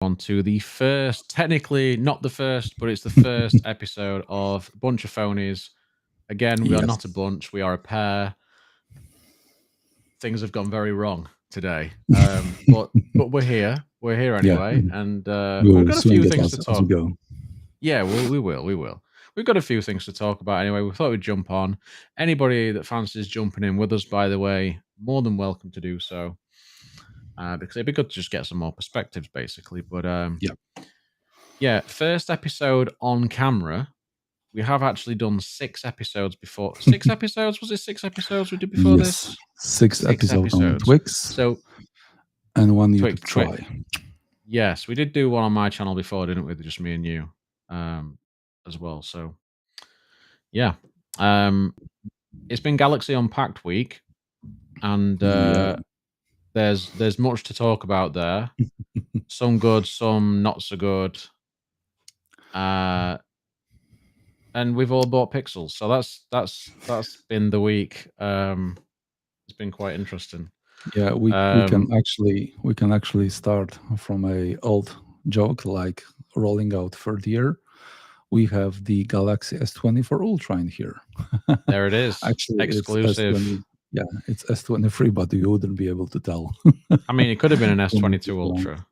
On to the first, technically not the first, but it's the first episode of Bunch of Phoneys. Again, we are not a Yes. bunch, we are a pair. Things have gone very wrong today. But we're here. We're here Yeah. anyway, and We we've will got a swing few it things to as we talk. go. Yeah, we will. We've got a few things to talk about anyway. We thought we'd jump on. Anybody that fancies jumping in with us, by the way, more than welcome to do so. Because it'd be good to just get some more perspectives, basically. But Yeah. yeah, first episode on camera. We have actually done 6 episodes before. 6 episodes? Was it 6 episodes we did before Yes. this? 6 6 episodes on episodes. Twix So and 1 YouTube Twix. try. Yes, we did do one on my channel before, didn't we? Just me and you, as well. So yeah, it's been Galaxy Unpacked week, and Yeah. there's much to talk about there. Some good, some not so good. And we've all bought pixels, so that's been the week. It's been quite interesting. Yeah, we can actually start from a old joke like rolling out third year. We have the Galaxy S24 Ultra in here. There it is, Actually, it's exclusive. S20. Yeah, it's S23, but you wouldn't be able to tell. I mean, it could have been an From S22 this one. Ultra.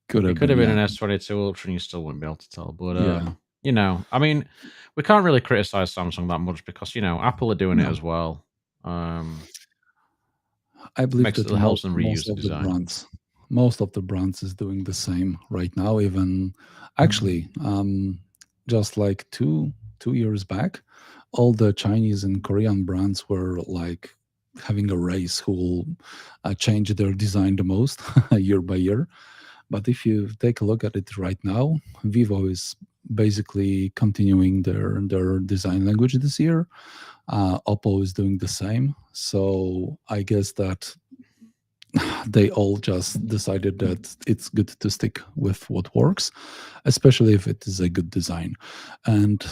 Could It have could have been, been yeah. an S22 Ultra, and you still wouldn't be able to tell. But Yeah. you know, I mean, we can't really criticize Samsung that much because Apple are doing it No. as well. I believe Makes that it helps them reuse most the of the design. brands is doing the same right now. Even actually, just like two years back, all the Chinese and Korean brands were like having a race who will change their design the most year by year. But if you take a look at it right now, Vivo is basically continuing their design language this year. Oppo is doing the same. So I guess that they all just decided that it's good to stick with what works, especially if it is a good design. And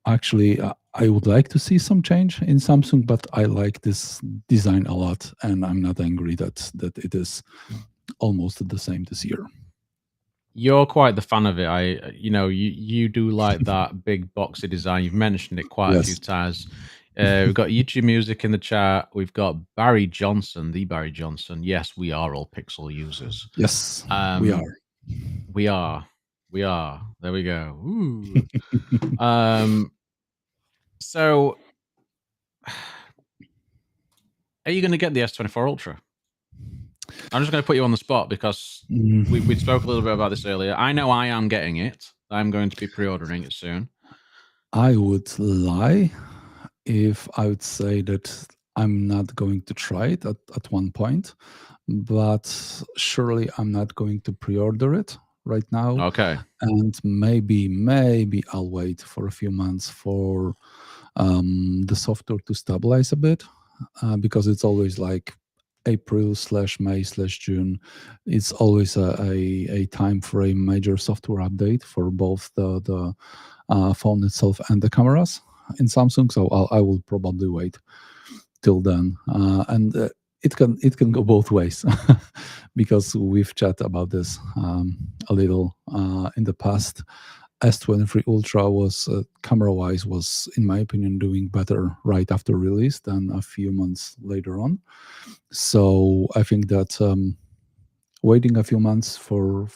actually, I would like to see some change in Samsung, but I like this design a lot, and I'm not angry that it is almost the same this year. You're quite the fan of it. You do like that big boxy design. You've mentioned it quite a few Yes. times. We've got YouTube Music in the chat. We've got Barry Johnson, the Barry Johnson. Yes, we are all Pixel users. Yes, we are. We are. We are. There we go. Ooh. So, are you going to get the S24 Ultra? I'm just going to put you on the spot because we spoke a little bit about this earlier. I know I am getting it. I'm going to be pre-ordering it soon. I would lie if I would say that I'm not going to try it at one point, but surely I'm not going to pre-order it right now. Okay. And maybe I'll wait for a few months for the software to stabilize a bit, because it's always like April/May/June. It's always a time for a major software update for both the phone itself and the cameras in Samsung. So I will probably wait till then, and it can go both ways because we've chatted about this a little in the past. S23 Ultra was camera-wise was, in my opinion, doing better right after release than a few months later on. So I think that waiting a few months for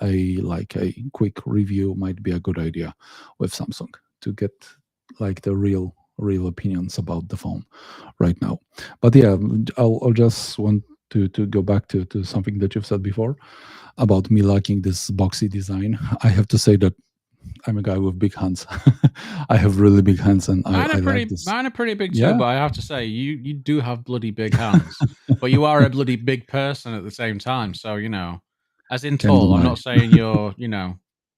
a quick review might be a good idea with Samsung to get like the real opinions about the phone right now. But yeah, I'll just want to go back to something that you've said before about me liking this boxy design. I have to say that I'm a guy with big hands. I have really big hands, and I like this. Mine are pretty big too, Yeah. but I have to say, you do have bloody big hands. But you are a bloody big person at the same time. So, as in Can tall. I'm deny. not saying you're,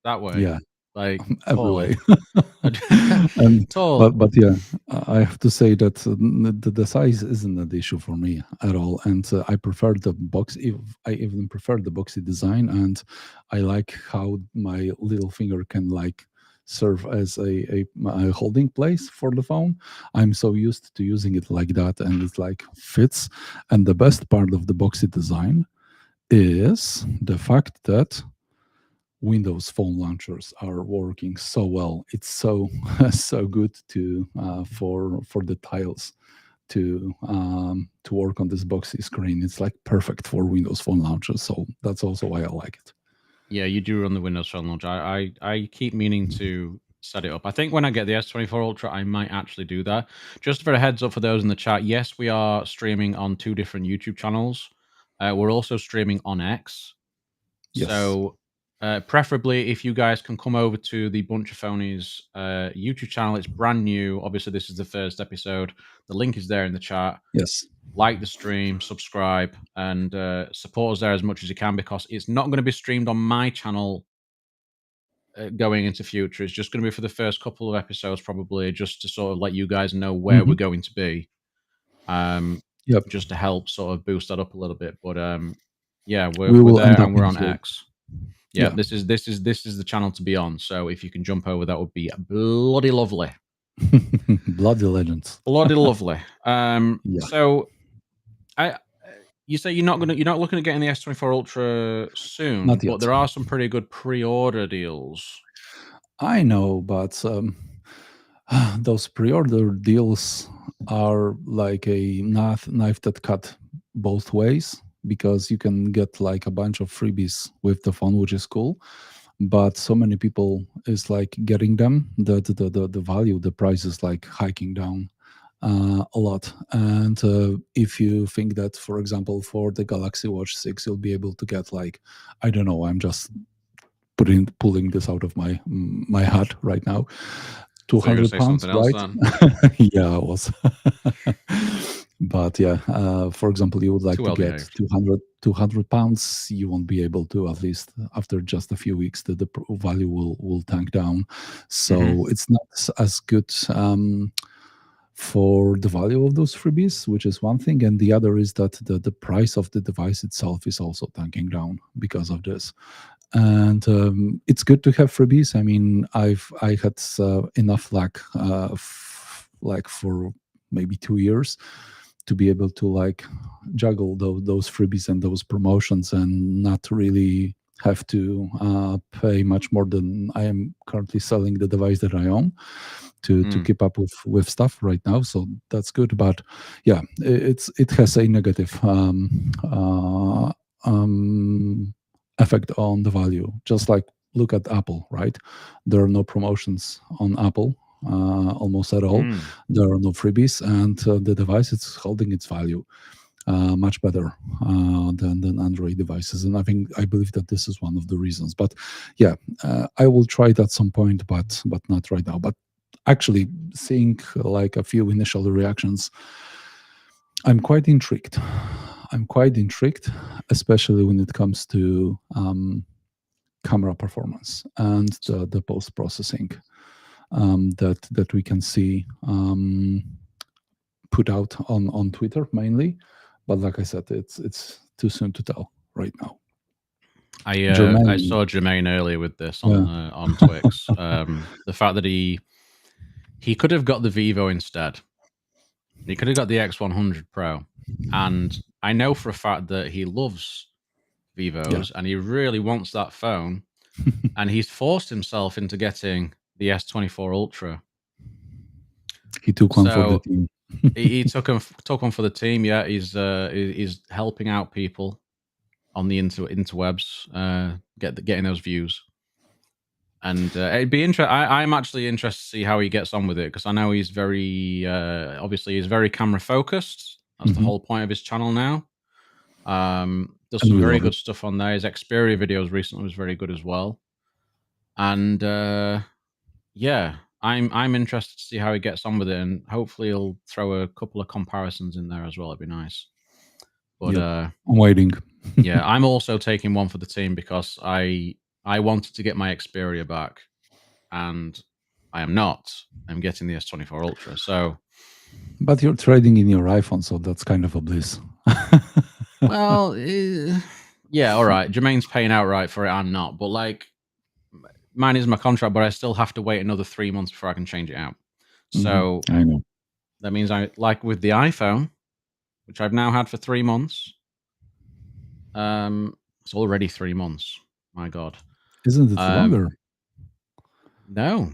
that way. Yeah, Like every tall. way. And Tall. but yeah, I have to say that the size isn't an issue for me at all, and I prefer the box. I even prefer the boxy design, and I like how my little finger can like serve as a holding place for the phone. I'm so used to using it like that, and it like fits. And the best part of the boxy design is the fact that Windows phone launchers are working so well. It's so so good to for the tiles to work on this boxy screen. It's like perfect for Windows phone launchers. So that's also why I like it. Yeah, you do run the Windows Phone launcher. I keep meaning to set it up. I think when I get the S24 Ultra, I might actually do that. Just for a heads up for those in the chat, yes, we are streaming on 2 different YouTube channels. We're also streaming on X. Yes. So, preferably if you guys can come over to the Bunch of Phonies YouTube channel. It's brand new. Obviously, this is the first episode. The link is there in the chat. Yes. Like the stream, subscribe, and support us there as much as you can, because it's not going to be streamed on my channel going into future. It's just going to be for the first couple of episodes, probably, just to sort of let you guys know where we're Hmm. going to be, Yep. just to help sort of boost that up a little bit. But yeah, We we're will there end up and we're in on here. X. Yeah, Yeah. this is the channel to be on. So if you can jump over, that would be bloody lovely. Bloody legends. Bloody lovely. Yeah. So I you say you're not looking at getting the S24 Ultra soon, Not but yet. there are some pretty good pre-order deals. I know, but those pre-order deals are like a knife that cut both ways, because you can get like a bunch of freebies with the phone, which is cool. But so many people is like getting them that the value, the price is like hiking down a lot. And if you think that, for example, for the Galaxy Watch 6, you'll be able to get like, I don't know, I'm just pulling this out of my hat right now, So you're going to 200 say pounds, something else right? then? Yeah, I was. But yeah, for example, you would like Too to well get behaved. 200 pounds, you won't be able to, at least after just a few weeks, the value will tank down. Hmm. So it's not as good for the value of those freebies, which is one thing. And the other is that the price of the device itself is also tanking down because of this. And it's good to have freebies. I mean, I had enough luck, like for maybe 2 years, to be able to like juggle those freebies and those promotions and not really have to pay much more than I am currently selling the device that I own to Mm. keep up with stuff right now. So that's good. But yeah, it has a negative effect on the value. Just like look at Apple, right? There are no promotions on Apple almost at all. Mm. There are no freebies, and the device is holding its value much better than Android devices. And I believe that this is one of the reasons. But yeah, I will try it at some point, but not right now. But actually, seeing like a few initial reactions, I'm quite intrigued. I'm quite intrigued, especially when it comes to camera performance and the post processing that we can see put out on Twitter mainly. But like I said, it's too soon to tell right now. I Germain, saw Jermaine earlier with this yeah, on Twix. The fact that he could have got the Vivo instead. He could have got the X100 Pro, and I know for a fact that he loves yeah, Vivos and he really wants that phone, and he's forced himself into getting the S24 Ultra. he took one for the So team. he took one for the team. Yeah, he's helping out people on the interwebs, getting those views. And it'd be interesting. I'm actually interested to see how he gets on with it, because I know he's very obviously he's very camera focused. That's the Hmm. whole point of his channel now. There's And some we very love good it. stuff on there. His Xperia videos recently was very good as well. And yeah, I'm interested to see how he gets on with it, and hopefully he'll throw a couple of comparisons in there as well. It'd be nice. But Yep, I'm waiting. yeah, I'm also taking one for the team, because I wanted to get my Xperia back, and I am not. I'm getting the S24 Ultra. So, But you're trading in your iPhone, so that's kind of a bliss. well, yeah, all right. Jermaine's paying outright for it. I'm not, but like, mine is my contract, but I still have to wait another 3 months before I can change it out. So I know. that means I, like with the iPhone, which I've now had for 3 months. It's already 3 months. My God. Isn't it Um, longer? no,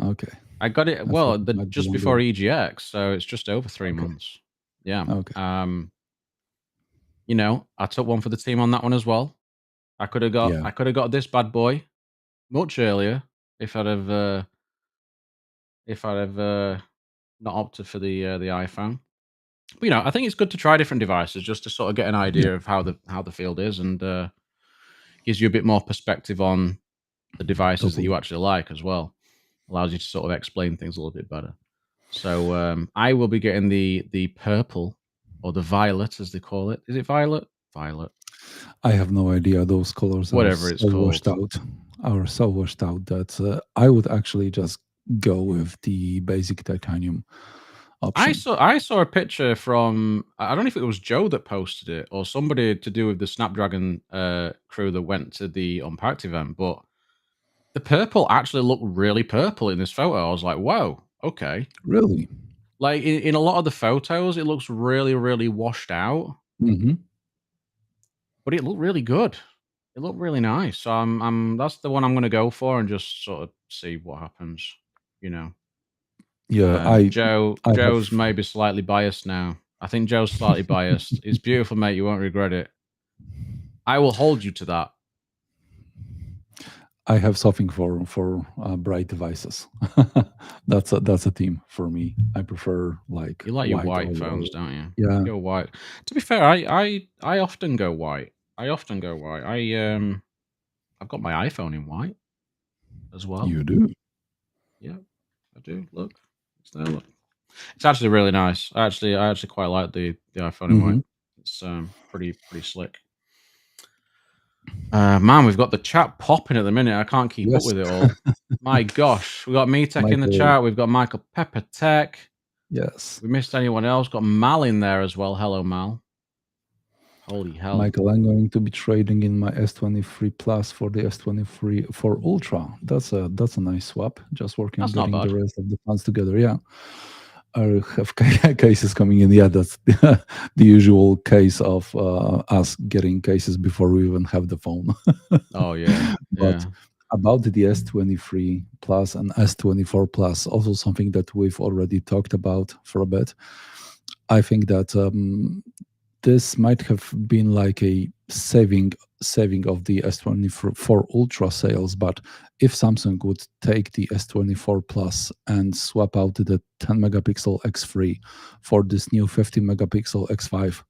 Okay. I got it. I thought Well, it might be just before longer. EGX, so it's just over 3 Okay. months. Yeah. Okay. I took one for the team on that one as well. Yeah. I could have got this bad boy much earlier if I'd have not opted for the iPhone. But I think it's good to try different devices just to sort of get an Yeah. idea of how the field is, and gives you a bit more perspective on the devices that Totally. you actually like as well. Allows you to sort of explain things a little bit better. So I will be getting the purple or the violet as they call it. Is it violet? Violet. I have no idea. Those colors are Whatever so it's washed called. out. Are so washed out that I would actually just go with the basic titanium option. I saw a picture from, I don't know if it was Joe that posted it or somebody to do with the Snapdragon crew that went to the Unpacked event, but the purple actually looked really purple in this photo. I was like, whoa, okay. Really? Like in a lot of the photos, it looks really, really washed out, Hmm. but it looked really good. It looked really nice. So that's the one I'm going to go for and just sort of see what happens. You know, Yeah. I have. Joe's maybe slightly biased now. I think Joe's slightly biased. It's beautiful, mate. You won't regret it. I will hold you to that. I have something for bright devices. That's a theme for me. I prefer like You like your white white or phones, don't you? yeah. You go white. To be fair, I often go white. I often go white. I've got my iPhone in white as well. You do. Yeah, I do. Look, it's there. Look, it's actually really nice. I actually quite like the iPhone in white. Hmm. It's pretty slick. Man, we've got the chat popping at the minute. I can't keep up Yes, with it all. My gosh, we got Me Tech in the Michael. chat. We've got Michael Pepper Tech. Yes, We missed anyone else? Got Mal in there as well. Hello, Mal. Holy hell! Michael. I'm going to be trading in my S23 Plus for the S23 for Ultra. That's a nice swap. Just working on That's not getting the bad. rest of the funds together. Yeah. I have cases coming in. Yeah, that's the usual case of us getting cases before we even have the phone. Oh yeah, But yeah. about the S23 Plus and S24 Plus, also something that we've already talked about for a bit. I think that this might have been like a saving of the S24 Ultra sales, but if Samsung would take the S24 Plus and swap out the 10 megapixel X3 for this new 50 megapixel X5,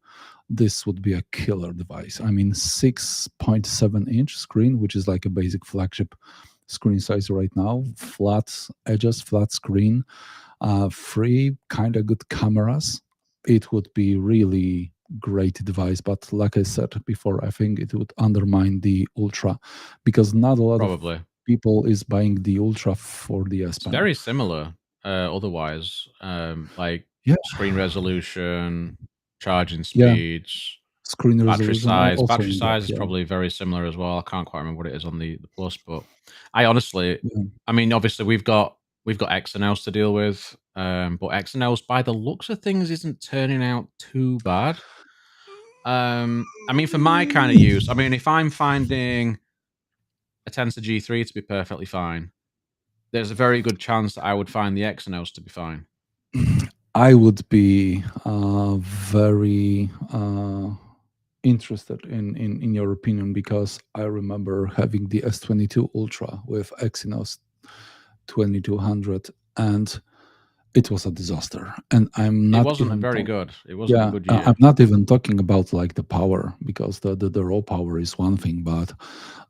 this would be a killer device. I mean, 6.7-inch screen, which is like a basic flagship screen size right now, flat edges, flat screen, three kind of good cameras. It would be really great device, but like I said before, I think it would undermine the Ultra because not a lot of Probably. people is buying the Ultra for the S It's Pen. very similar. Otherwise, like Yeah, screen resolution, charging yeah. speeds, Screen resolution also Battery in that. size is Yeah, probably very similar as well. I can't quite remember what it is on the Plus, but I honestly, yeah. I mean, obviously we've got Exynos to deal with, but Exynos, by the looks of things, isn't turning out too bad. I mean, for my kind of use, I mean, if I'm finding a Tensor G3 to be perfectly fine, there's a very good chance that I would find the Exynos to be fine. I would be very interested in your opinion because I remember having the S22 Ultra with Exynos 2200 and it was a disaster. And I'm It not wasn't even very talking. good. It wasn't a Yeah, good I'm year. not even talking about like the power because the raw power is one thing, but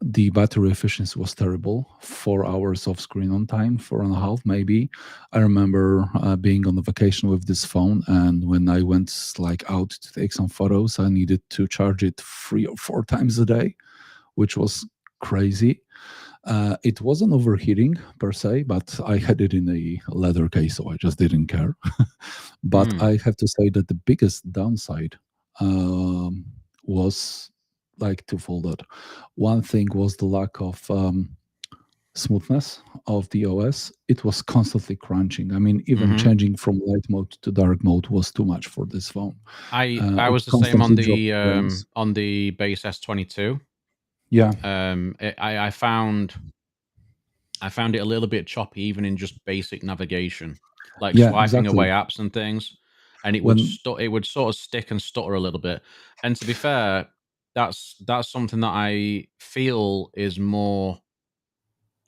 the battery efficiency was terrible. 4 hours of screen on time, 4.5 maybe. I remember being on a vacation with this phone, and when I went like out to take some photos, I needed to charge it 3 or 4 times a day, which was crazy. It wasn't overheating per se, but I had it in a leather case, so I just didn't care. But Mm. I have to say that the biggest downside um, was like twofold. One thing was the lack of smoothness of the OS. It was constantly crunching. I mean, even Mhm. changing from light mode to dark mode was too much for this phone. I It was the same constantly dropped frames. on the base S22. Yeah, I found it a little bit choppy, even in just basic navigation, like yeah, swiping away exactly. apps and things, and When it would sort of stick and stutter a little bit. And to be fair, that's something that I feel is more.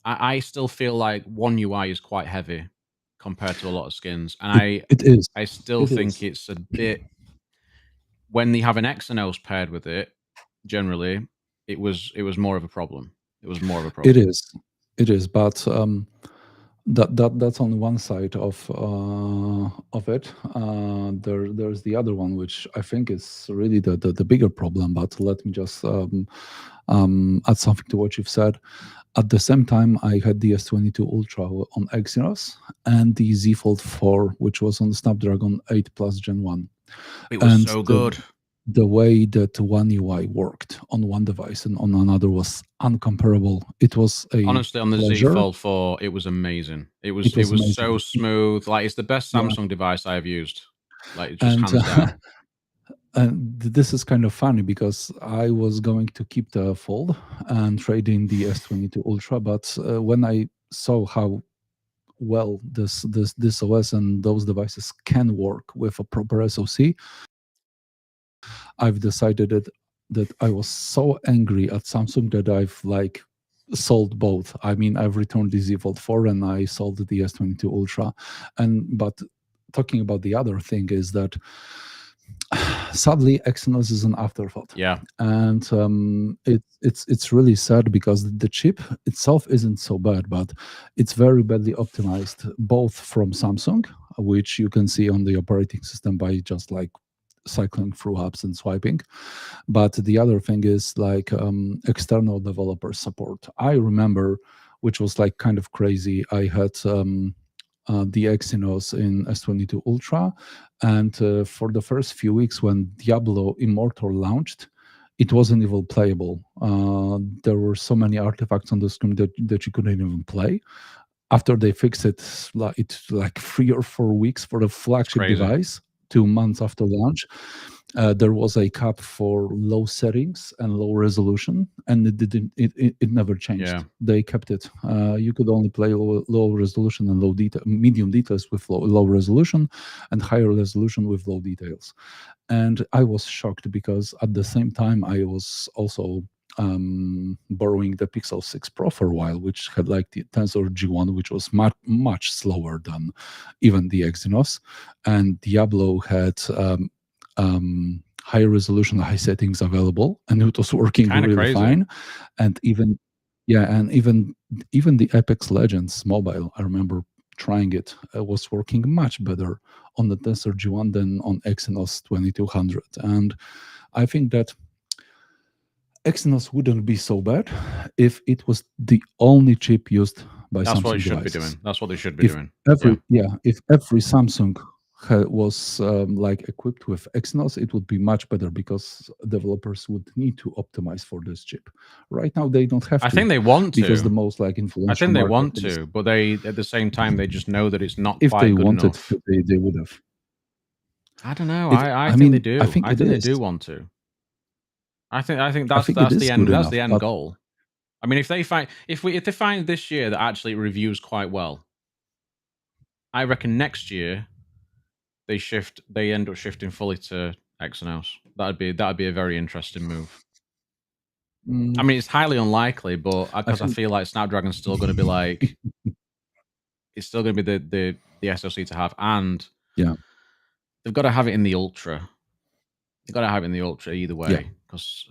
I still feel like One UI is quite heavy compared to a lot of skins, and it it is, I still it think is, it's a bit when they have an Exynos paired with it. Generally, it was more of a problem. It was more of a it problem. is, it is. But that's only one side of it. There's the other one, which I think is really the bigger problem. But let me just add something to what you've said. At the same time, I had the S22 Ultra on Exynos and the Z Fold 4, which was on Snapdragon 8 Plus Gen 1. It was And so good. the way that one UI worked on one device and on another was uncomparable. It was a Honestly, on the Z pleasure. Fold 4, it was amazing. It It was was amazing. so smooth. Like it's the best Yeah, Samsung device I have used. Like just and hands down. this is kind of funny because I was going to keep the Fold and trade in the S22 Ultra, but when I saw how well this OS and those devices can work with a proper SoC, I've decided that I was so angry at Samsung that I've like sold both. I mean, I've returned the Z Fold 4 and I sold the S22 Ultra. And but talking about the other thing is that sadly Exynos is an afterthought. Yeah, And it's really sad because the chip itself isn't so bad, but it's very badly optimized, both from Samsung, which you can see on the operating system by just like cycling through apps and swiping. But the other thing is like external developer support. I remember, which was like kind of crazy. I had the Exynos in S22 Ultra, and for the first few weeks when Diablo Immortal launched, it wasn't even playable. There were so many artifacts on the screen that you couldn't even play. After they fixed it, it's like 3 or 4 weeks for the it's flagship crazy. device, 2 months after launch. There was a cap for low settings and low resolution, and it didn't. It never Yeah. changed. They kept it. You could only play low resolution and low detail, medium details with low resolution, and higher resolution with low details. And I was shocked because at the same time I was also borrowing the Pixel 6 Pro for a while, which had like the Tensor G1, which was much slower than even the Exynos, and Diablo had high resolution, high settings available, and it was working Kind of really crazy. fine. And even yeah, and even the Apex Legends mobile, I remember trying it, was working much better on the Tensor G1 than on Exynos 2200. And I think that Exynos wouldn't be so bad if it was the only chip used by That's what it Samsung should be devices. doing. That's what they should be If doing. Yeah. every Samsung was like equipped with Exynos, it would be much better because developers would need to optimize for this chip. Right now, they don't have I to think they want because the to. most like I influential think they market want is to, but they at the same time they just know that it's not if they quite good wanted enough. to, they would have. I don't know. It. I I think they mean, I do. think I it think they is. do want to. I think I think it is good that's enough, the end but goal. I mean, if they find this year that actually it reviews quite well, I reckon next year they end up shifting fully to Exynos. That'd be a very interesting move. I mm, mean, it's highly unlikely, but I because I think feel like Snapdragon's still going to be like it's still going to be the SoC to have, and yeah, they've got to have it in the Ultra. They've got to have it in the Ultra either yeah, way because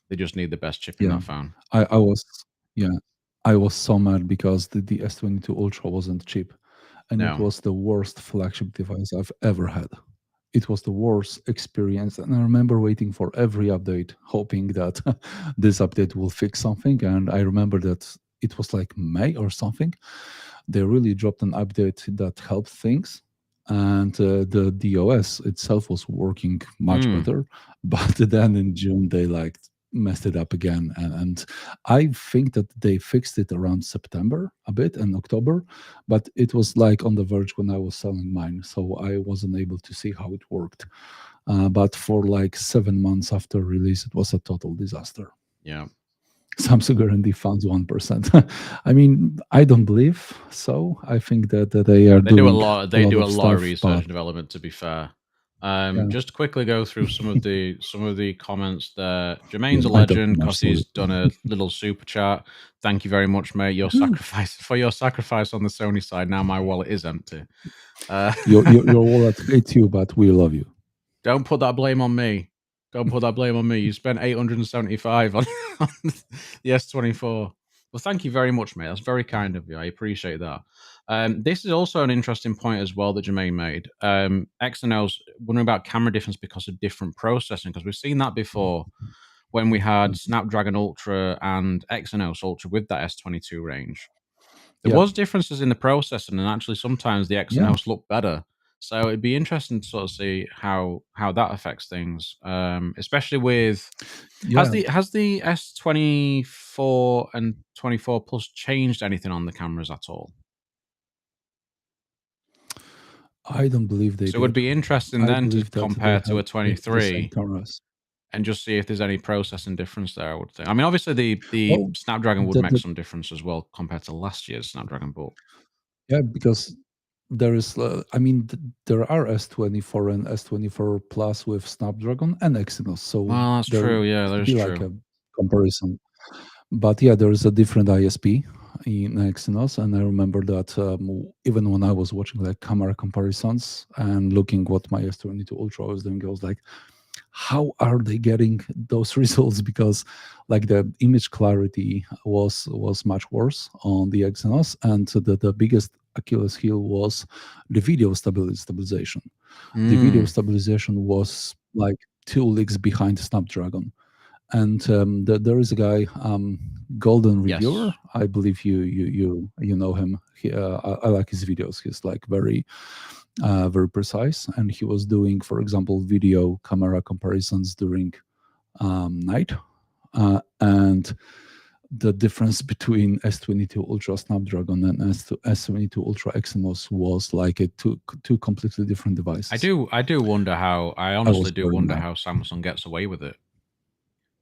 they just need the best chip in yeah. that phone. I was yeah, I was so mad because the S22 Ultra wasn't cheap, and it No, was the worst flagship device I've ever had. It was the worst experience, and I remember waiting for every update, hoping that this update will fix something. And I remember that it was like May or something. They really dropped an update that helped things, and the DOS itself was working much mm, better. But then in June they like messed it up again, and I think that they fixed it around September a bit and October, but it was like on the verge when I was selling mine, so I wasn't able to see how it worked. But for like 7 months after release, it was a total disaster. yeah. Samsung R&D funds 1%. I mean, I don't believe so. I think that they are They do a doing lot. a They lot do a of lot of stuff, research but and development. To be fair, yeah, just to quickly go through some of the comments there. yeah, Jermaine's a I don't legend know much. because Sorry. he's done a little super chat. Thank you very much, mate. Your sacrifice for your sacrifice on the Sony side. Now my wallet is empty. Uh, Your wallet hates you, but we love you. Don't put that blame on me. Don't put that blame on me. You spent 875 on the S24. Well, thank you very much, mate. That's very kind of you. I appreciate that. This is also an interesting point as well that Jermaine made. XNL's wondering about camera difference because of different processing, because we've seen that before when we had Snapdragon Ultra and Exynos Ultra with that S22 range. There Yeah, was differences in the processing, and actually sometimes the yeah, XNLs look better. So it'd be interesting to sort of see how that affects things, especially with has yeah. the S24 and 24 Plus changed anything on the cameras at all? I don't believe they So it would did. be interesting I then to believe that they compare to have a the same 23 cameras. and just see if there's any processing difference there. I would think. I mean, obviously the Well, Snapdragon would make the some difference as well compared to last year's Snapdragon, but yeah, because there is, I mean, there are S24 and S24 Plus with Snapdragon and Exynos, so well, that's there true. Yeah, that could is be like true. a comparison. But yeah, there is a different ISP in Exynos, and I remember that even when I was watching like camera comparisons and looking what my S22 Ultra was doing, I was like, how are they getting those results? Because like the image clarity was much worse on the Exynos, and the biggest Achilles heel was the video stabilization. The video Mm, stabilization was like 2 leagues behind Snapdragon. And there is a guy, Golden Reviewer. yes. I believe you know him. I like his videos. He's like very precise, and he was doing, for example, video camera comparisons during night, and the difference between S22 Ultra Snapdragon and S22 Ultra Exynos was like two completely different devices. I I was honestly do very wonder mad. how Samsung gets away with it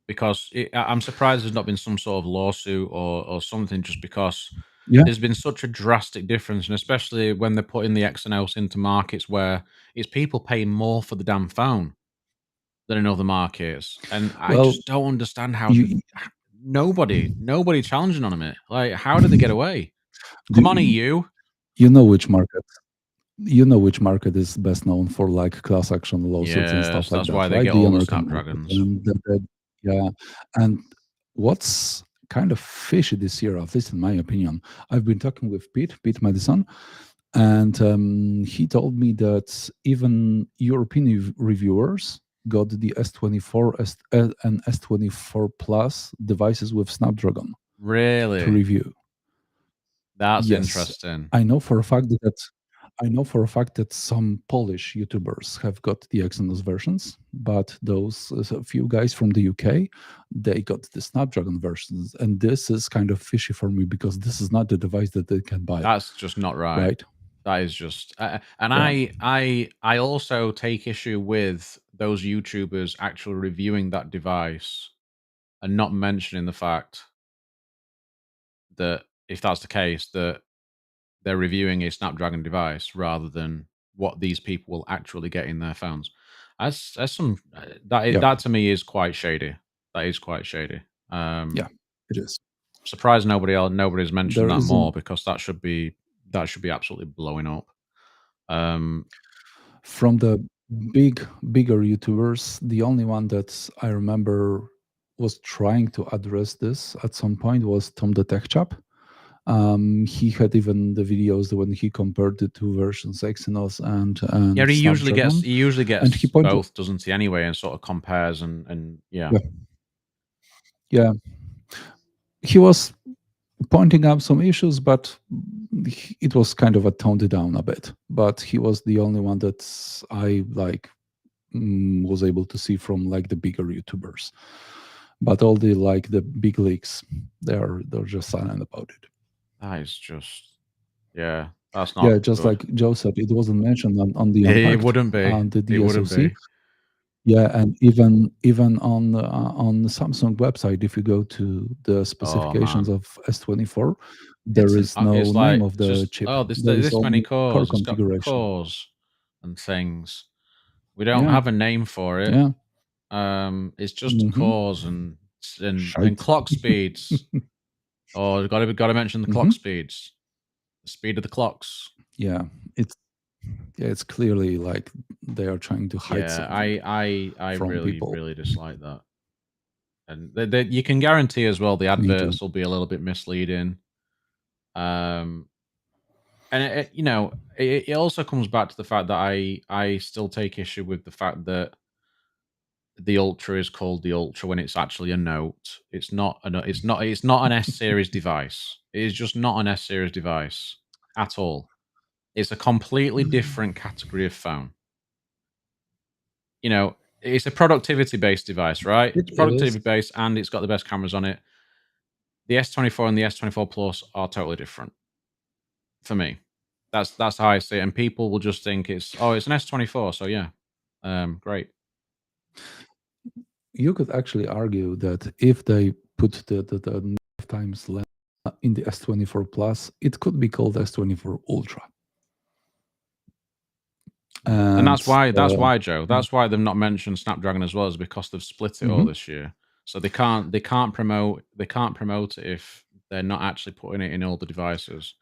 because I'm surprised there's not been some sort of lawsuit or something just because Yeah, there's been such a drastic difference, and especially when they're putting the X and Ls into markets where it's people paying more for the damn phone than in other markets, and I well, just don't understand how you nobody challenging on it. Like, how did they get away? Come on, do EU. you know which market? You know which market is best known for like class action lawsuits and Yes, stuff like that's why that, they right? get The all the American market. Snapdragons. And yeah, and what's kind of fishy this year, at least in my opinion, I've been talking with Pete Madison, and he told me that even European reviewers got the S24 and S24 Plus devices with Snapdragon to Really? review. That's Yes, interesting. I know for a fact that I know for a fact that some Polish YouTubers have got the Exynos versions, but those a few guys from the UK, they got the Snapdragon versions, and this is kind of fishy for me because this is not the device that they can buy, That's just not right. right? That is just, and Yeah. I also take issue with those YouTubers actually reviewing that device and not mentioning the fact that if that's the case, that they're reviewing a Snapdragon device rather than what these people will actually get in their phones. That's some Yeah. that to me is quite shady. That is quite shady. Yeah. It is. Surprised nobody's mentioned There that more isn't because that should be absolutely blowing up. Um, from the bigger YouTubers, the only one that I remember was trying to address this at some point was Tom the Tech Chap. He had even the videos when he compared the two versions, Exynos yeah, and Snapdragon, he usually and he gets pointed, both, doesn't he? Anyway, and sort of compares and yeah, yeah, yeah, he was pointing out some issues, but it was kind of a toned down a bit. But he was the only one that I like was able to see from like the bigger YouTubers. But all the like the big leagues, they're just silent about it. that is just yeah, that's Yeah, not just good. like Joe said, it wasn't mentioned on the It Unpacked, wouldn't be. the It wouldn't DSOC. be. Yeah, and even on the Samsung website, if you go to the Oh specifications man, of S24, there is no it's name like of the just chip. oh There is this many only core cores. It's got configuration. cores and things. We don't Yeah, have a name for it. yeah. It's just Hmm. cores and Shite. clock speeds. Oh, got to mention the clock Hmm. speeds. The speed of the clocks. Yeah, it's yeah, it's clearly like they are trying to hide Yeah, something I from really people. really dislike that. And you can guarantee as well the Me too. adverts will be a little bit misleading. Um, and it also comes back to the fact that I still take issue with the fact that the Ultra is called the Ultra when it's actually a Note. It's not an S series device. It is just not an S series device at all. It's a completely different category of phone. It's a productivity based device, right? It's It is. productivity based and it's got the best cameras on it. The S24 and the S24 Plus are totally different for me. That's how I see it. And people will just think it's an S24, so yeah. Great. You could actually argue that if they put the number of times lens in the S24 Plus, it could be called S24 Ultra. And And that's why, Joe. That's why they've not mentioned Snapdragon as well, is because they've split it all mhm. this year. So they can't promote it if they're not actually putting it in all the devices.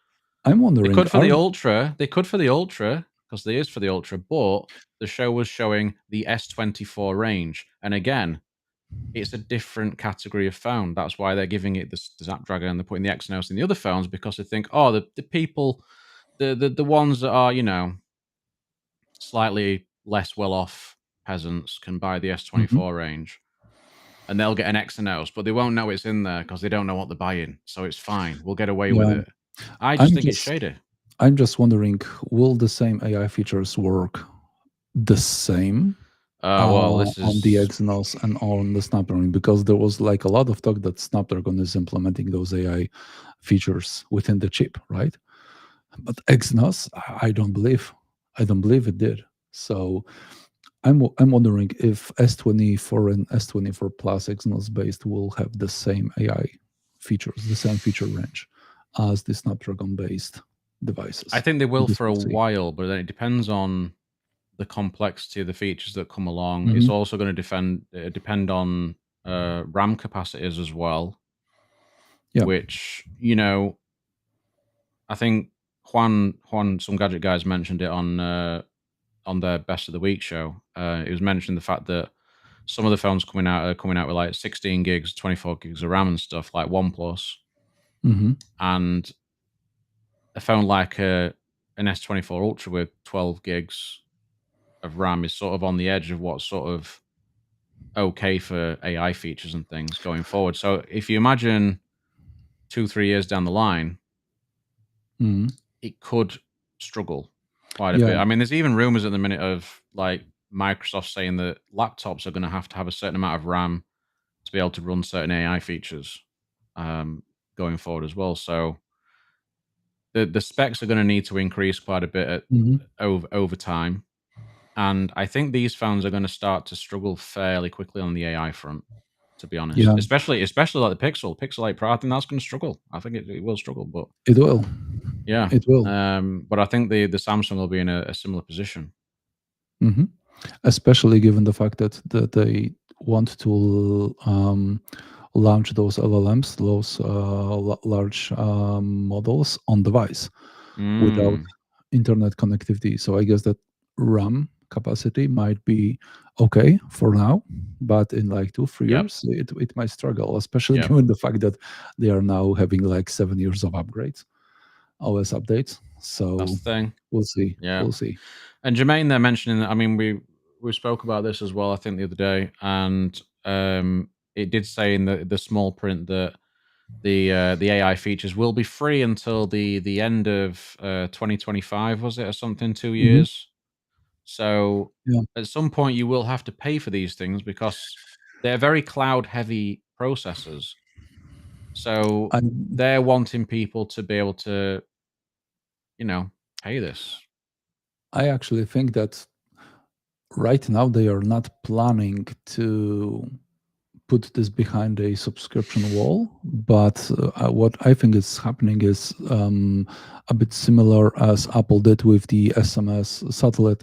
I'm They wondering, could for the Ultra. They could for the Ultra because there is for the Ultra, but the show was showing the S24 range, and again, it's a different category of phone. That's why they're giving it the Snapdragon and they're putting the Exynos in the other phones because they think, oh, the people, the ones that are slightly less well off peasants can buy the mhm. S24 range and they'll get an Exynos, but they won't know it's in there because they don't know what they're buying. So it's fine. We'll get away with Yeah, it. I just I'm think it's just shady. I'm just wondering, will the same AI features work the same Well, this on the is Exynos and on the Snapdragon? Because there was like a lot of talk that Snapdragon is implementing those AI features within the chip, right? But Exynos, I don't believe it did. So I'm wondering if S24 and S24 Plus Exynos based will have the same AI features, the same feature range as the Snapdragon based I devices. think they I will guess for a we'll see. while, but then it depends on the complexity of the features that come along. It's Hmm. also going to depend on RAM capacities as well, Yeah. which I think some gadget guys mentioned it on their best of the week show. It was mentioning the fact that some of the phones coming out are coming out with like 16 gigs, 24 gigs of RAM and stuff, like OnePlus, Hmm. and a phone like an S24 Ultra with 12 gigs of RAM is sort of on the edge of what's sort of okay for AI features and things going forward. So if you imagine 2-3 years down the line, Hmm. it could struggle quite a Yeah. bit. I mean, there's even rumors at the minute of like Microsoft saying that laptops are going to have a certain amount of RAM to be able to run certain AI features going forward as well. So the specs are going to need to increase quite a bit Hmm. over time. And I think these phones are going to start to struggle fairly quickly on the AI front, to be honest. Yeah. Especially like the Pixel 8 Pro. I think that's going to struggle. I think it will struggle, but It will. yeah. It will. But I think the Samsung will be in a similar position. Hmm. Especially given the fact that they want to launch those LLMs, those large models on device without Mm, internet connectivity. So I guess that RAM capacity might be okay for now, but in like 2 3 yep, years it might struggle, especially yep. given the fact that they are now having like 7 years of upgrades, OS updates. That's So the thing. we'll see. Yeah. We'll see. And Jermaine, they're mentioning. I mean, we spoke about this as well. I think the other day, and it did say in the small print that the AI features will be free until the end of 2025. Was it or something? Two Hmm. years. So Yeah. at some point, you will have to pay for these things because they're very cloud heavy processors. So I they're wanting people to be able to, you know, pay this. I actually think that right now they are not planning to put this behind a subscription wall, but what I think is happening is a bit similar as Apple did with the SMS satellite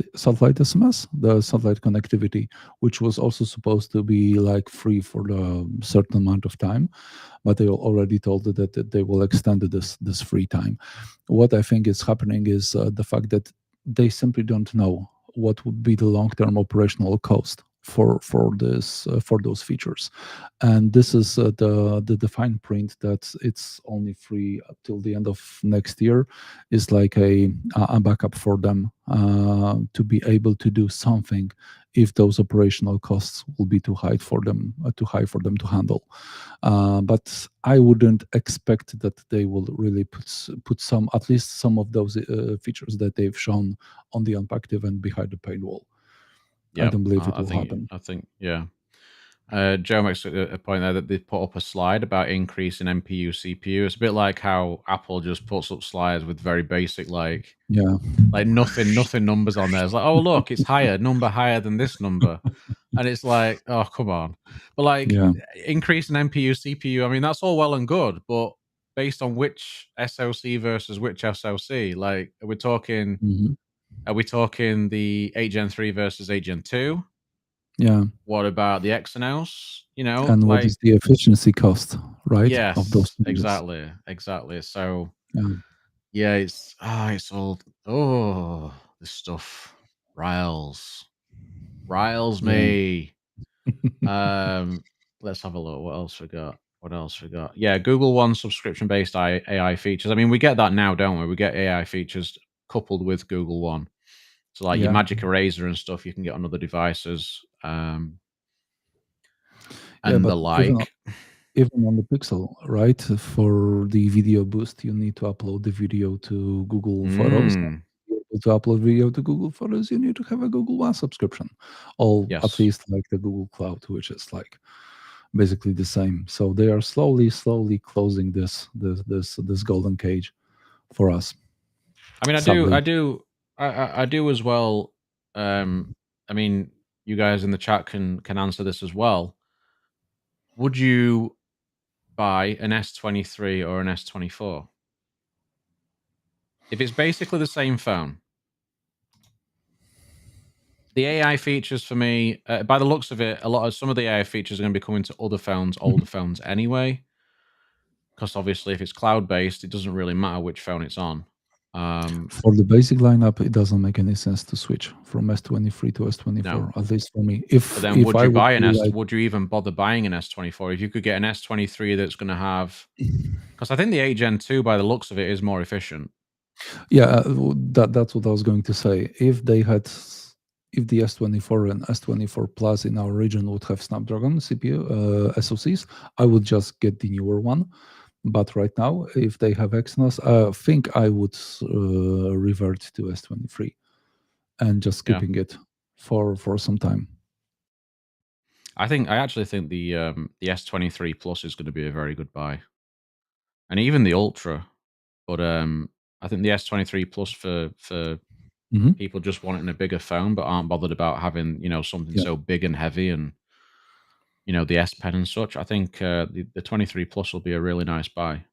SMS, the satellite connectivity, which was also supposed to be like free for the certain amount of time, but they already told that they will extend this free time. What I think is happening is the fact that they simply don't know what would be the long-term operational cost for this for those features, and this is the fine print that it's only free up till the end of next year is like a backup for them to be able to do something if those operational costs will be too high for them to handle. But I wouldn't expect that they will really put some, at least some of those features that they've shown on the Unpacked event behind the paywall. I Yeah, don't believe it I will think happen. I think yeah. Joe makes a point there that they put up a slide about increase in NPU CPU. It's a bit like how Apple just puts up slides with very basic Yeah, like nothing numbers on there. It's like, oh look, it's number higher than this number, and it's like, oh come on. But like yeah. increase in NPU CPU, I mean that's all well and good, but based on which SoC versus which SoC, like Mhm. are we talking the 8 Gen 3 versus 8 Gen 2? Yeah. What about the Exynos? And what Like is the efficiency cost, right, of those yes, changes? exactly. So Yeah, yeah, it's all this stuff riles yeah. me. Um, let's have a look. What else we got? What else we got? Yeah, Google One subscription based AI features. I mean, we get that now, don't we? We get AI features coupled with Google One. So like your Yeah, Magic Eraser and stuff, you can get on other devices, yeah, and but the like. even on the Pixel, right? For the video boost, you need to upload the video to Google Photos. And Mm, to be able to upload video to Google Photos, you need to have a Google One subscription, or at yes. least like the Google Cloud, which is like basically the same. So they are slowly closing this golden cage for us. I mean, Sadly, I do as well. I mean, you guys in the chat can answer this as well. Would you buy an S23 or an S24 if it's basically the same phone? The AI features for me, by the looks of it, some of the AI features are going to be coming to other phones, older Mhm. phones anyway. Because obviously, if it's cloud based, it doesn't really matter which phone it's on. Um, For the basic lineup, it doesn't make any sense to switch from S23 to no, S24. At least for me, but if then if would I you would buy an be S? like, Would you even bother buying an S24 if you could get an S23 that's going to have? Because I think the 8 Gen 2, by the looks of it, is more efficient. yeah, that's what I was going to say. If the S24 and S24 Plus in our region would have Snapdragon CPU SoCs, I would just get the newer one. But right now, if they have Exynos, I think I would revert to S23 and just Yeah, keeping it for some time. I actually think the S23 Plus is going to be a very good buy, and even the Ultra. But I think the S23 Plus for Hmm. people just wanting a bigger phone but aren't bothered about having something Yeah. so big and heavy and the S Pen and such. I think the 23 Plus will be a really nice buy.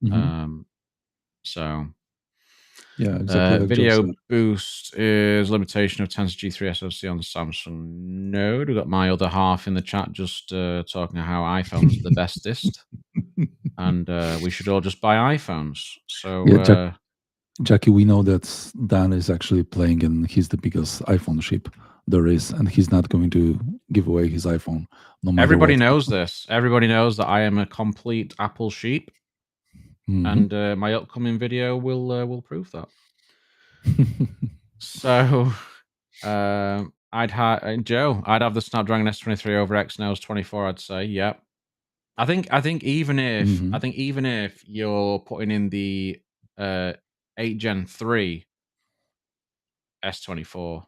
Hmm. Um, so Yeah, exactly like Joe video said. boost is limitation of 10 G3 SoC on the Samsung Node. We've got my other half in the chat just talking how iPhones are the bestest, and we should all just buy iPhones. So Yeah, Jackie, we know that Dan is actually playing and he's the biggest iPhone ship there is, and he's not going to give away his iPhone no matter everybody what. knows this. Everybody knows that I am a complete Apple sheep, Hmm. and my upcoming video will prove that. So, I'd have Joe. I'd have the Snapdragon S23 over Exynos 24. I'd say, yeah. Hmm. I think even if you're putting in the uh 8 Gen 3 S24,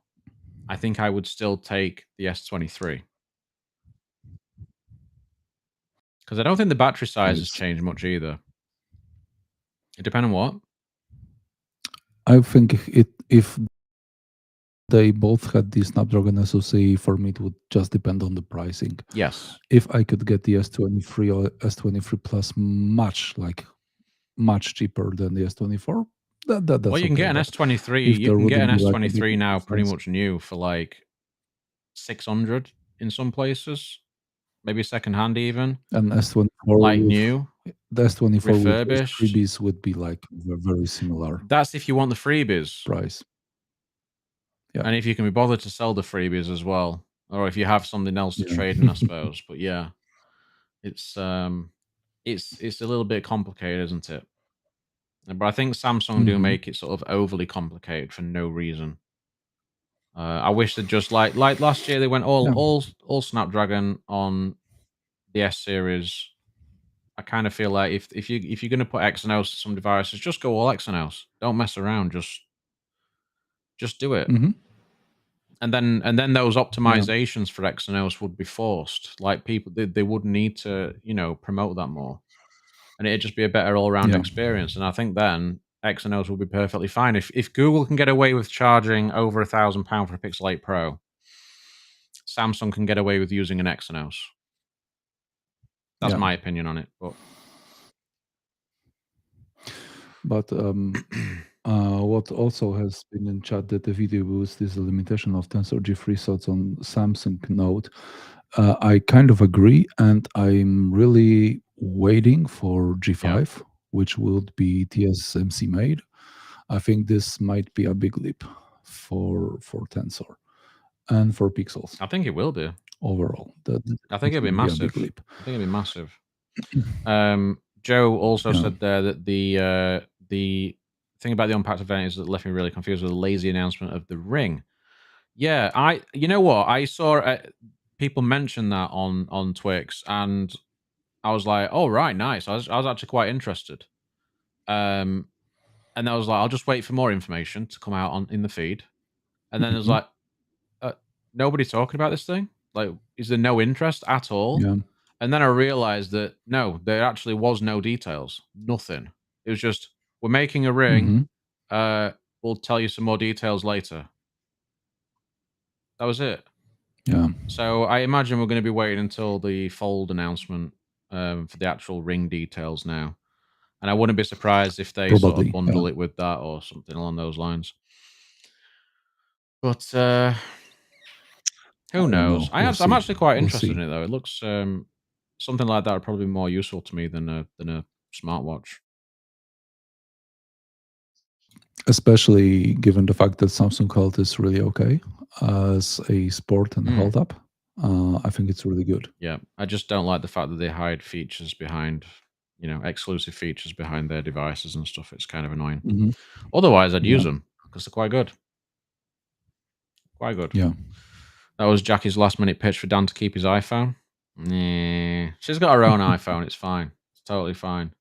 I think I would still take the S23 because I don't think the battery size has Yes. changed much either. It depends on what. I think it if they both had the Snapdragon SoC. For me, it would just depend on the pricing. Yes. If I could get the S23 or S23 Plus much cheaper than the S24, Well, that's you can okay. get an But S23. if You there can get wouldn't an be like a big S23 now, pretty difference, much new for like 600 in some places, maybe secondhand even, an S24 like with new, the S24 with those refurbished. freebies would be like very similar That's if you want the freebies, price. Yeah, and if you can be bothered to sell the freebies as well, or if you have something else to yeah, trade in, I suppose. But yeah, it's it's a little bit complicated, isn't it? But I think Samsung do hmm make it sort of overly complicated for no reason. I wish they'd just like last year they went yeah, all Snapdragon on the S series. I kind of feel like if you're gonna put Exynos to some devices, just go all Exynos. Don't mess around. Just do it. hmm And then those yeah, optimizations for Exynos would be forced. Like people, they would need to promote that more, and it'd just be a better all round yeah. experience. And I think then Exynos will be perfectly fine. If Google can get away with charging over £1,000 for a Pixel 8 Pro, Samsung can get away with using an Exynos. That's Yeah. my opinion on it. But what also has been in chat that the video boost is a limitation of Tensor G3 slots on Samsung Note. I kind of agree, and I'm really waiting for Yeah, G5, which would be TSMC made. I think this might be a big leap for Tensor and for Pixels I think it will be. overall. I think This it'll be would be a big massive. leap. I think it'll be massive. Joe also Yeah. said there that the thing about the Unpacked event is that left me really confused with the lazy announcement of the ring. Yeah, you know what, I saw people mention that on Twix, and I was like, oh right, nice. I was actually quite interested. Um, and I was like, I'll just wait for more information to come out in the feed. And then it was Mhm. like, uh, nobody talking about this thing. Like, is there no interest at all? Yeah. And then I realized that no, there actually was no details. Nothing. It was just, we're making a ring. Mhm. We'll tell you some more details later. That was it. Yeah. So I imagine we're going to be waiting until the Fold announcement for the actual ring details now. And I wouldn't be surprised if they sort of Probably. Yeah. bundle it with that or something along those lines. But who I don't knows? know. We'll I'm see. actually quite We'll interested see. in it though. It looks something like that would probably be more useful to me than a smartwatch. Especially given the fact that Samsung Health is really okay as a sport and Mm. health app. I think it's really good. Yeah, I just don't like the fact that they hide features behind, exclusive features behind their devices and stuff. It's kind of annoying. Mhm. Otherwise, I'd use Yeah, them because they're quite good. Quite good. yeah. That was Jackie's last minute pitch for Dan to keep his iPhone. Nah, she's got her own iPhone. It's fine. It's totally fine.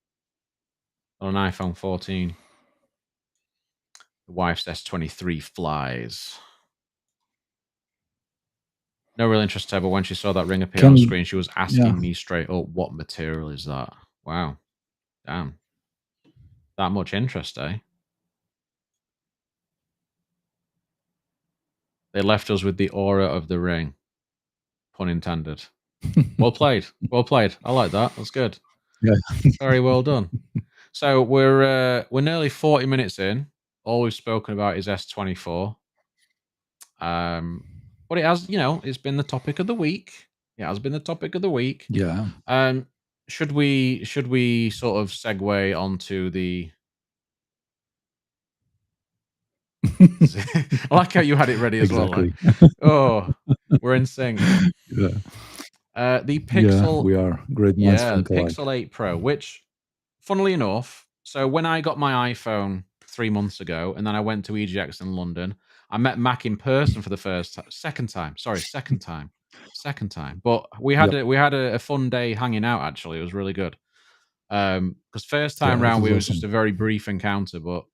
On an iPhone 14. The wife's S23 flies. No real interest to her, but when she saw that ring appear on Can screen, she was yeah, asking me straight up, what material is that? Wow. Damn. That much interest, eh? They left us with the aura of the ring. Pun intended. Well played. Well played. I like that. That's good. yeah, Very well done. So we're nearly 40 minutes in. All we've spoken about is S24. But it has, it's been the topic of the week. It has been the topic of the week. yeah. Um, should we sort of segue onto the? I like how you had it ready as well. Like, Exactly. oh, we're in sync. Yeah, The yeah. Pixel, We are great minds yeah, the think alike. Pixel 8 Pro, which, funnily enough, so when I got my iPhone 3 months ago, and then I went to EGX in London, I met Mac in person for the second time. Sorry, second time. But we had Yep. a fun day hanging out. Actually, it was really good. Because first time Yeah, it round, was we was just a awesome. very brief encounter, but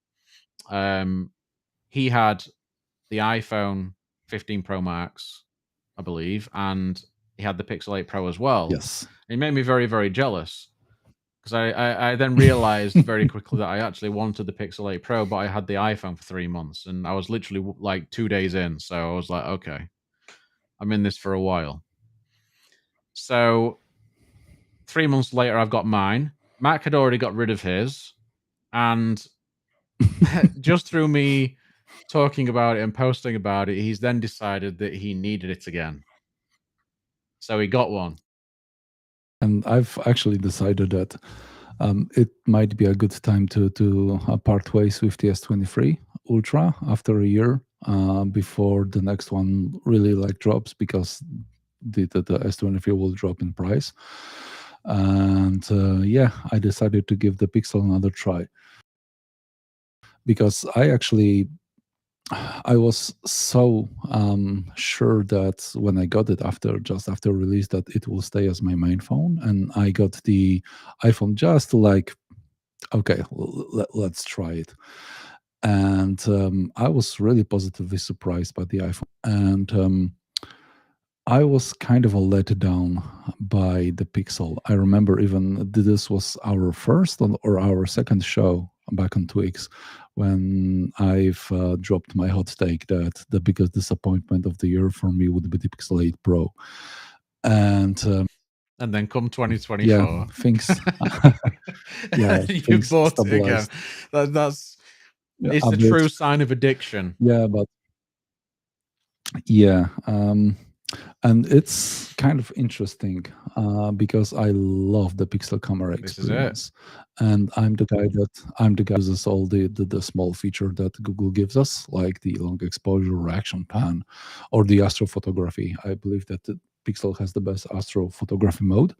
he had the iPhone 15 Pro Max, I believe, and he had the Pixel 8 Pro as well. Yes. It made me very, very jealous. because I then realized very quickly that I actually wanted the Pixel 8 Pro, but I had the iPhone for 3 months, and I was literally like 2 days in, so I was like, okay, I'm in this for a while. So 3 months later, I've got mine. Mac had already got rid of his, and just through me talking about it and posting about it, he's then decided that he needed it again. So he got one. And I've actually decided that it might be a good time to part ways with the S23 Ultra after a year before the next one really like drops, because the S23 will drop in price. And yeah, I decided to give the Pixel another try, because I was so sure that when I got it just after release, that it will stay as my main phone, and I got the iPhone just to like, okay, let's try it. And I was really positively surprised by the iPhone, and I was kind of a let down by the Pixel. I remember even this was our first or our second show back on Twix, when I've dropped my hot take that the biggest disappointment of the year for me would be the Pixel 8 Pro. And And then come yeah, 2024, things yeah, you things bought it again. stabilized That's it's a the bit. true sign of addiction. Yeah, but yeah, and it's kind of interesting because I love the pixel camera This is it. experience, and I'm the guy who uses all the small feature that Google gives us, like the long exposure, reaction pan, or the astrophotography. I believe that the Pixel has the best astrophotography mode,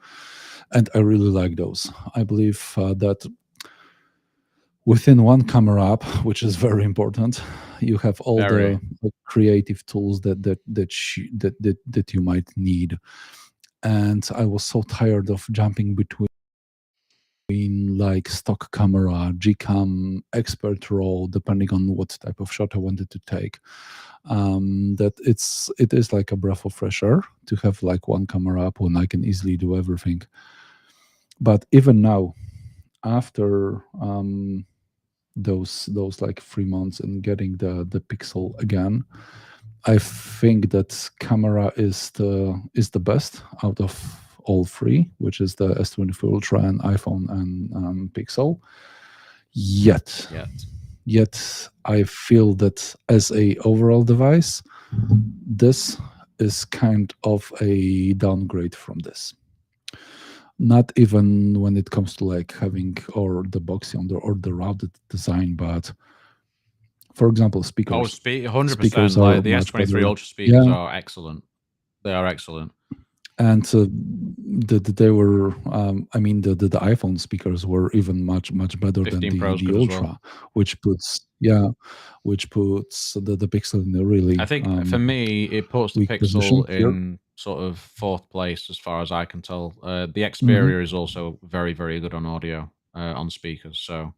and I really like those. I believe that within one camera app, which is very important, you have all Very. the creative tools that you might need. And I was so tired of jumping between like stock camera, Gcam, expert raw, depending on what type of shot I wanted to take. That it is like a breath of fresh air to have like one camera app when I can easily do everything. But even now, after those like 3 months and getting the Pixel again, I think that camera is the best out of all three, which is the S23 Ultra and iPhone and Pixel. Yet, Yet. yet I feel that as a overall device, this is kind of a downgrade from this. Not even when it comes to like having or the boxy or the rounded design, but for example, Oh, speakers. speak Speakers 100%. are Like the much S23 better. Ultra speakers Yeah, are excellent. They are excellent. and they were. I mean, the iPhone speakers were even much better than 15 Pro is the good as well. Ultra, which puts the Pixel in a I really think for me, it puts the weak position Pixel here. in sort of fourth place as far as I can tell. The Mhm. Xperia is also very, very good on audio, on speakers. So,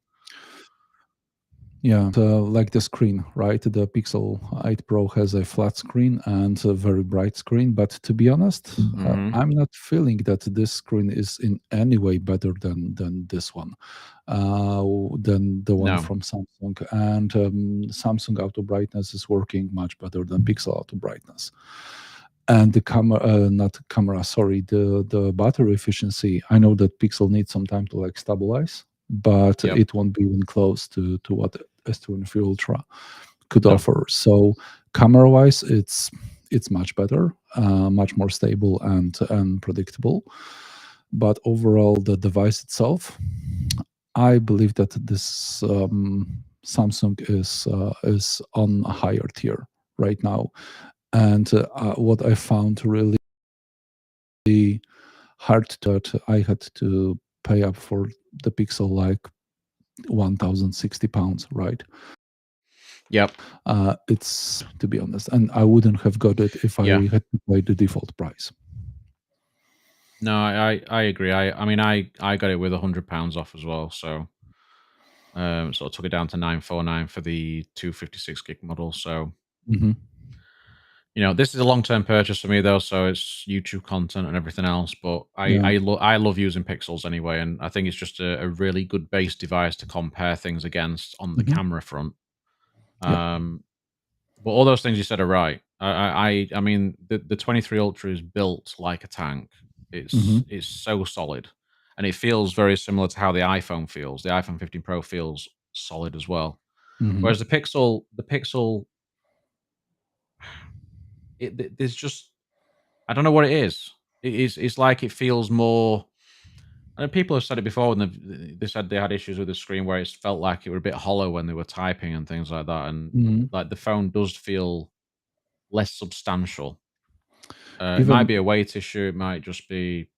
Yeah, like the screen, right? The Pixel 8 Pro has a flat screen and a very bright screen, but to be honest, mhm. I'm not feeling that this screen is in any way better than this one, than the one No. from Samsung. And Samsung Auto Brightness is working much better than Pixel Auto Brightness. And the camera, not camera, sorry, the battery efficiency. I know that Pixel needs some time to like stabilize, but Yep. it won't be even close to what S23 Ultra could No. offer. So camera wise, it's much better, much more stable and predictable. But overall, the device itself, I believe that this Samsung is on a higher tier right now. And what I found really hard that I had to pay up for the Pixel like 1,060 pounds, right? Yep. It's, to be honest, and I wouldn't have got it if Yeah. I had to pay the default price. No, I agree. I mean, I got it with £100 off as well. So, sort of took it down to 949 for the 256 gig model. So, Hmm. This is a long-term purchase for me though, so it's YouTube content and everything else. But Yeah. I love using Pixels anyway, and I think it's just a really good base device to compare things against on the Hmm. camera front. Yep. Um, but all those things you said are right. I mean, the 23 Ultra is built like a tank. Hmm. It's so solid, and it feels very similar to how the iPhone feels. The iPhone 15 Pro feels solid as well. Hmm. Whereas the Pixel, there's just I don't know what it is. It's like it feels more. And people have said it before, and they said they had issues with the screen where it felt like it were a bit hollow when they were typing and things like that. And Hmm. like the phone does feel less substantial. It might Even be a weight issue. It might just be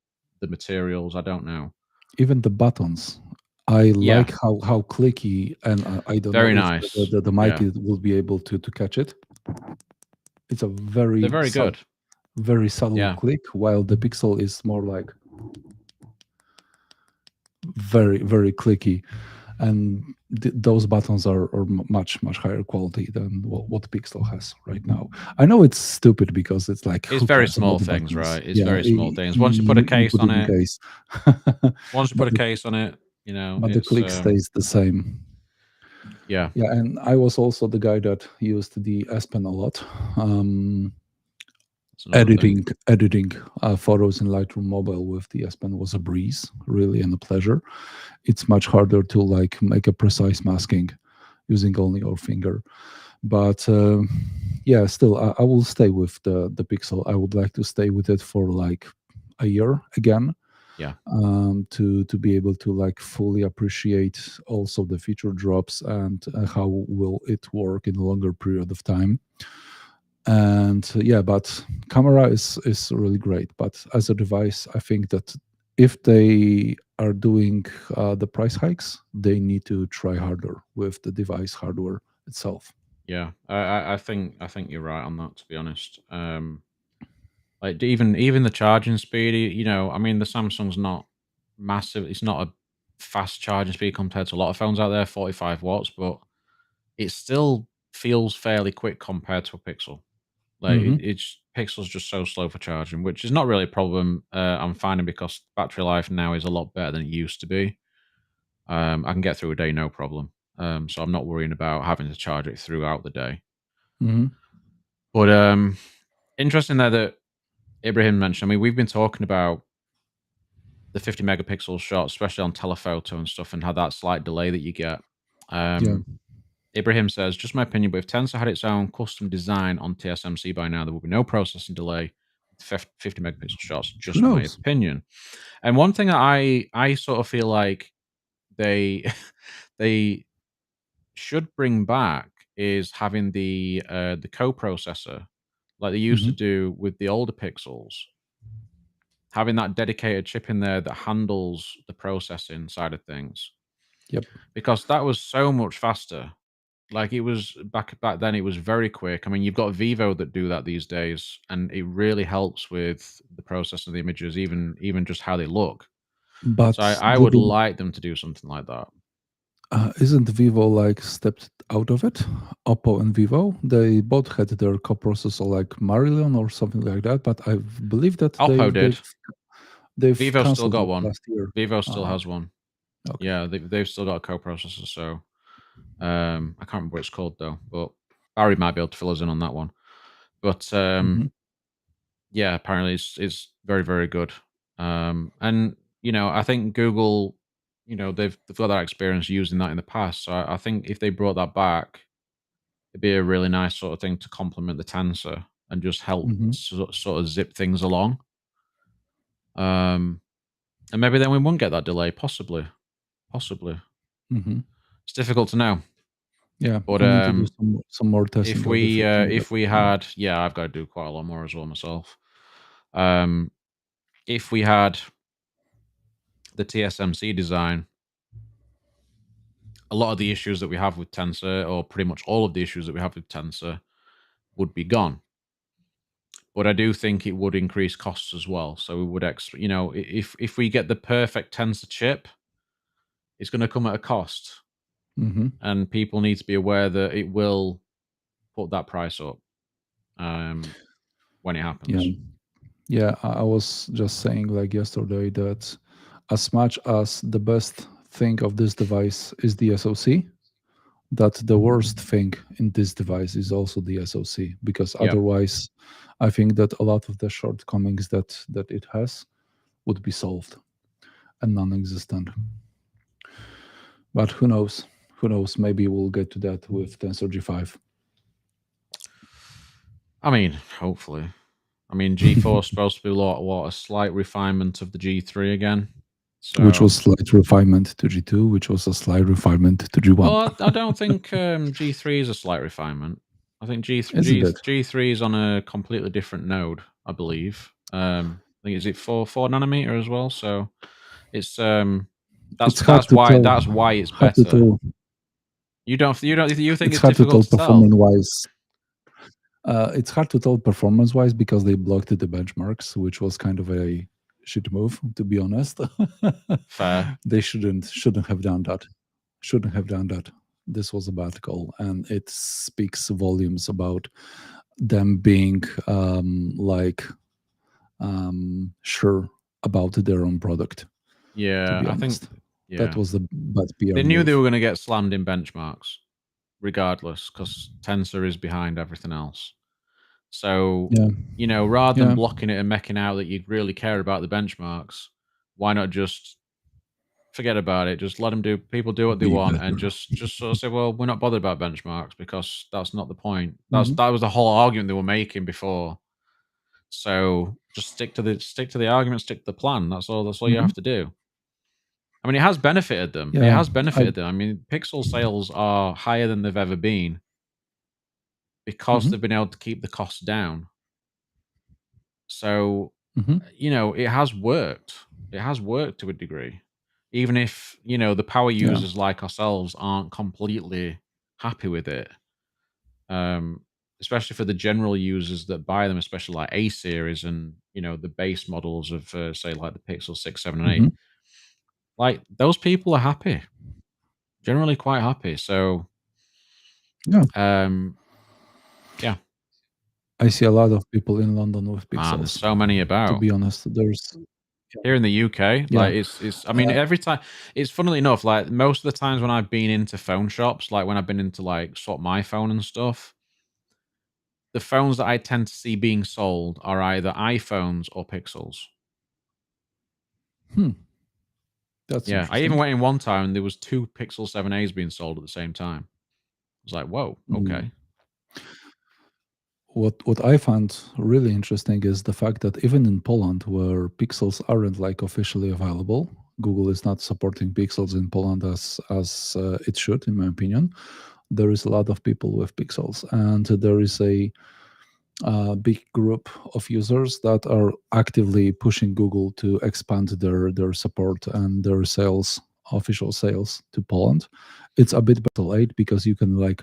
the materials. I don't know. even the buttons, I Yeah, like how clicky, and I don't know very if nice. the mic Yeah, will be able to catch it. It's a they're very good. very subtle Yeah, click, while the Pixel is more like very clicky, and those buttons are much higher quality than what Pixel has right now. I know it's stupid because it's like, it's who very cares about small the things, buttons? right? It's Yeah, very small things. Once you put a you case put it on in it, case, once you but put a case on it, but the it's click stays the same. yeah, Yeah, and I was also the guy that used the S Pen a lot. Um, it's another thing. editing photos in Lightroom Mobile with the S Pen was a breeze, really, and a pleasure. It's much harder to like make a precise masking using only your finger. But yeah, still, I will stay with the Pixel. I would like to stay with it for like a year again, Yeah, to be able to like fully appreciate also the feature drops and how will it work in a longer period of time. And yeah, but camera is really great. But as a device, I think that if they are doing the price hikes, they need to try harder with the device hardware itself. yeah. I think you're right on that. To be honest, like even the charging speed. I mean, the Samsung's not massive. It's not a fast charging speed compared to a lot of phones out there, 45 watts, but it still feels fairly quick compared to a Pixel. Like Hmm. it's Pixel's just so slow for charging, which is not really a problem. I'm finding because battery life now is a lot better than it used to be. I can get through a day no problem. So I'm not worrying about having to charge it throughout the day. Hmm. But interesting there that Ibrahim mentioned. I mean, we've been talking about the 50 megapixel shot, especially on telephoto and stuff, and how that slight delay that you get. Yeah, Um, Ibrahim says, just my opinion, but if Tensor had its own custom design on TSMC by now, there would be no processing delay with 50 megapixel shots. who Just my knows? opinion. And one thing that I sort of feel like they they should bring back is having the co-processor like they used to Hmm. do with the older Pixels, having that dedicated chip in there that handles the processing side of things, Yep. because that was so much faster. Like it was back then, it was very quick. I mean, you've got Vivo that do that these days, and it really helps with the processing of the images, even just how they look. So But I would didn't like them to do something like that. isn't Vivo like stepped out of it? Oppo and Vivo, they both had their co-processor like Marillion or something like that. But I believe that Oppo did. they've Vivo still cancelled got it one. last year. Vivo still Uh, has one. okay. Yeah, they've still got a co-processor. So I can't remember what it's called though, but Barry might be able to fill us in on that one. But Hmm. yeah, apparently it's very very good. And I think Google, they've got that experience using that in the past. So I think if they brought that back, it'd be a really nice sort of thing to complement the Tensor and just help Hmm. sort of zip things along. Um, and maybe then we won't get that delay. Possibly, possibly. Hmm. It's difficult to know. Yeah, But I need to do some more if testing of the we 50 if we megapixel. had, yeah, I've got to do quite a lot more as well myself. Um, if we had the TSMC design, a lot of the issues that we have with Tensor, or pretty much all of the issues that we have with Tensor, would be gone. But I do think it would increase costs as well. So we would, if we get the perfect Tensor chip, it's going to come at a cost, Hmm. and people need to be aware that it will put that price up. when it Yeah. happens. Yeah, I was just saying like yesterday that as much as the best thing of this device is the SoC, that the worst thing in this device is also the SoC, because Yep. otherwise I think that a lot of the shortcomings that it has would be solved and non-existent. But who knows? Who knows? Maybe we'll get to that with Tensor G5. I mean, hopefully. I mean, G4 is supposed to be a slight refinement of the G3 again. Which So, was slight refinement to G2, which was a slight refinement to G1. well, I don't think G3 is a slight refinement. I think Isn't it? G3 is on a completely different node, I believe. I think is it 4 nanometer as well. So it's It's hard to tell. that's why it's Hard to better. tell. You think It's it's hard to difficult tell to tell? performance wise. It's hard to tell performance wise because they blocked the benchmarks, which was kind of a shit move, to be honest. Fair. They shouldn't have done that. Shouldn't have done that. This was a bad call, and it speaks volumes about them being sure about their own product. To Yeah, be I think honest, that yeah. was the bad PR They knew they move. were going to get slammed in benchmarks regardless because Tensor is behind everything else. So, Yeah, rather than yeah, blocking it and making out that you really care about the benchmarks, why not just forget about it? Just let them people do what they be want, and better. just sort of say, well, we're not bothered about benchmarks because that's not the point. Hmm. That was the whole argument they were making before. So just stick to the argument, stick to the plan. That's all you Hmm. have to do. I mean, it has benefited them. It Yeah, has I. benefited them. I mean, Pixel sales are higher than they've ever been because Hmm. they've been able to keep the costs down. So, Hmm. it has worked. It has worked to a degree. Even if, the power Yeah. users like ourselves aren't completely happy with it. Um, Especially for the general users that buy them, especially like A series and, the base models of, say, like the Pixel 6, 7, and 8. Hmm. Like, those people are happy, generally quite happy. So, Yeah. um, yeah. I see a lot of people in London with Man, there's pixels. so many To about. be honest, there's. Here in the UK, Yeah. like I mean, every time it's funnily enough, like most of the times when I've been into phone shops, like when I've been into like Swap My Phone and stuff, the phones that I tend to see being sold are either iPhones or Pixels. Hmm. That's Yeah, I even interesting. went in one time and there was 2 Pixel 7As being sold at the same time. I was like, "Whoa, Mm. okay." What I found really interesting is the fact that even in Poland, where pixels aren't like officially available, Google is not supporting pixels in Poland as it should, in my opinion. There is a lot of people with pixels, and there is a big group of users that are actively pushing Google to expand their support and their sales, official sales to Poland. It's a bit better late because you can like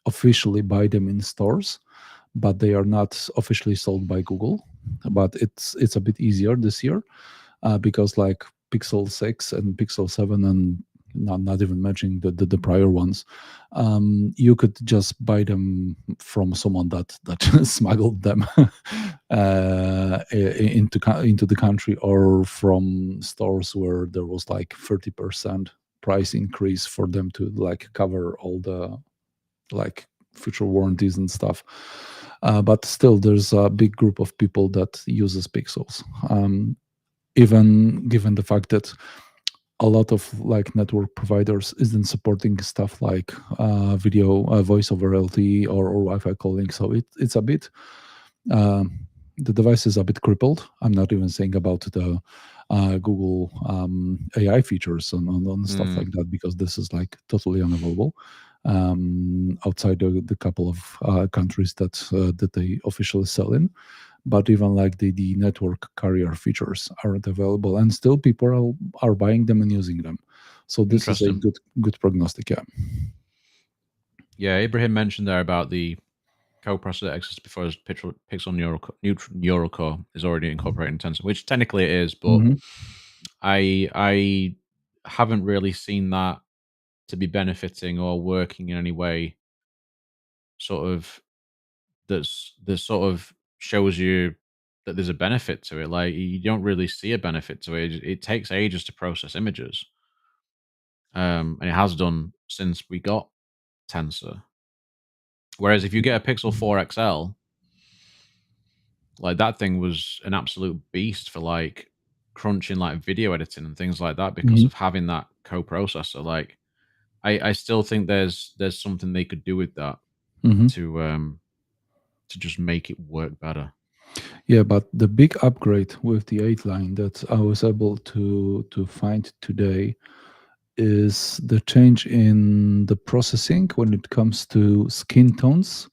officially buy them in stores, but they are not officially sold by Google. But it's a bit easier this year because like Pixel 6 and Pixel 7 and not even mentioning the prior ones, you could just buy them from someone that smuggled them into the country, or from stores where there was like 30% price increase for them to like cover all the like future warranties and stuff. But still, there's a big group of people that uses pixels. Even given the fact that a lot of like network providers isn't supporting stuff like video, voice over LTE or Wi-Fi calling, so it's a bit. Um, the device is a bit crippled. I'm not even saying about the Google AI features on stuff Mm, like that, because this is like totally unavailable outside the couple of countries that they officially sell in. But even like the network carrier features aren't available, and still people are buying them and using them. So this is a interesting. good prognostic. Yeah. Yeah, Ibrahim mentioned there about the co-processor that exists before his Pixel Neural Core is already incorporated in Tensor, which technically it is, but Hmm. I haven't really seen that to be benefiting or working in any way sort of that's sort of shows you that there's a benefit to it. Like, you don't really see a benefit to it. It takes ages to process images, and it has done since we got Tensor. Whereas if you get a Pixel 4 XL, like that thing was an absolute beast for like crunching like video editing and things like that because Mhm. of having that co-processor. Like, I still think there's something they could do with that Mhm. to to just make it work better. Yeah, but the big upgrade with the 8 line that I was able to find today is the change in the processing when it comes to skin tones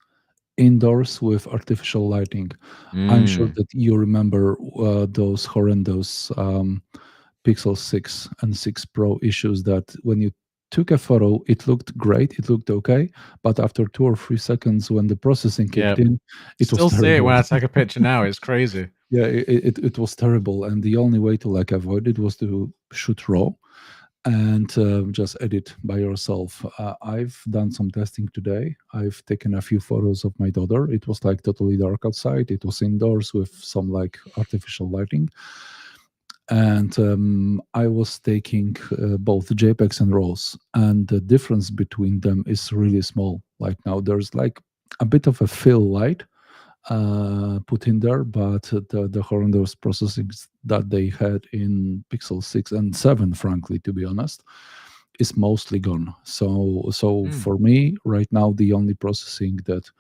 indoors with artificial lighting. I'm sure Mm, that you remember those horrendous Pixel 6 and 6 Pro issues that when you took a photo, it looked great, it looked okay, but after 2 or 3 seconds, when the processing yeah. kicked in, it was Still see it terrible. when I take a picture now. It's crazy. Yeah, it was terrible, and the only way to like avoid it was to shoot raw and just edit by yourself. I've done some testing today. I've taken a few photos of my daughter. It was like totally dark outside. It was indoors with some like artificial lighting, and I was taking both JPEGs and RAWs, and the difference between them is really small. Like now, there's like a bit of a fill light put in there, but the horrendous processing that they had in Pixel 6 and 7, frankly, to be honest, is mostly gone. So Mm, for me, right now, the only processing that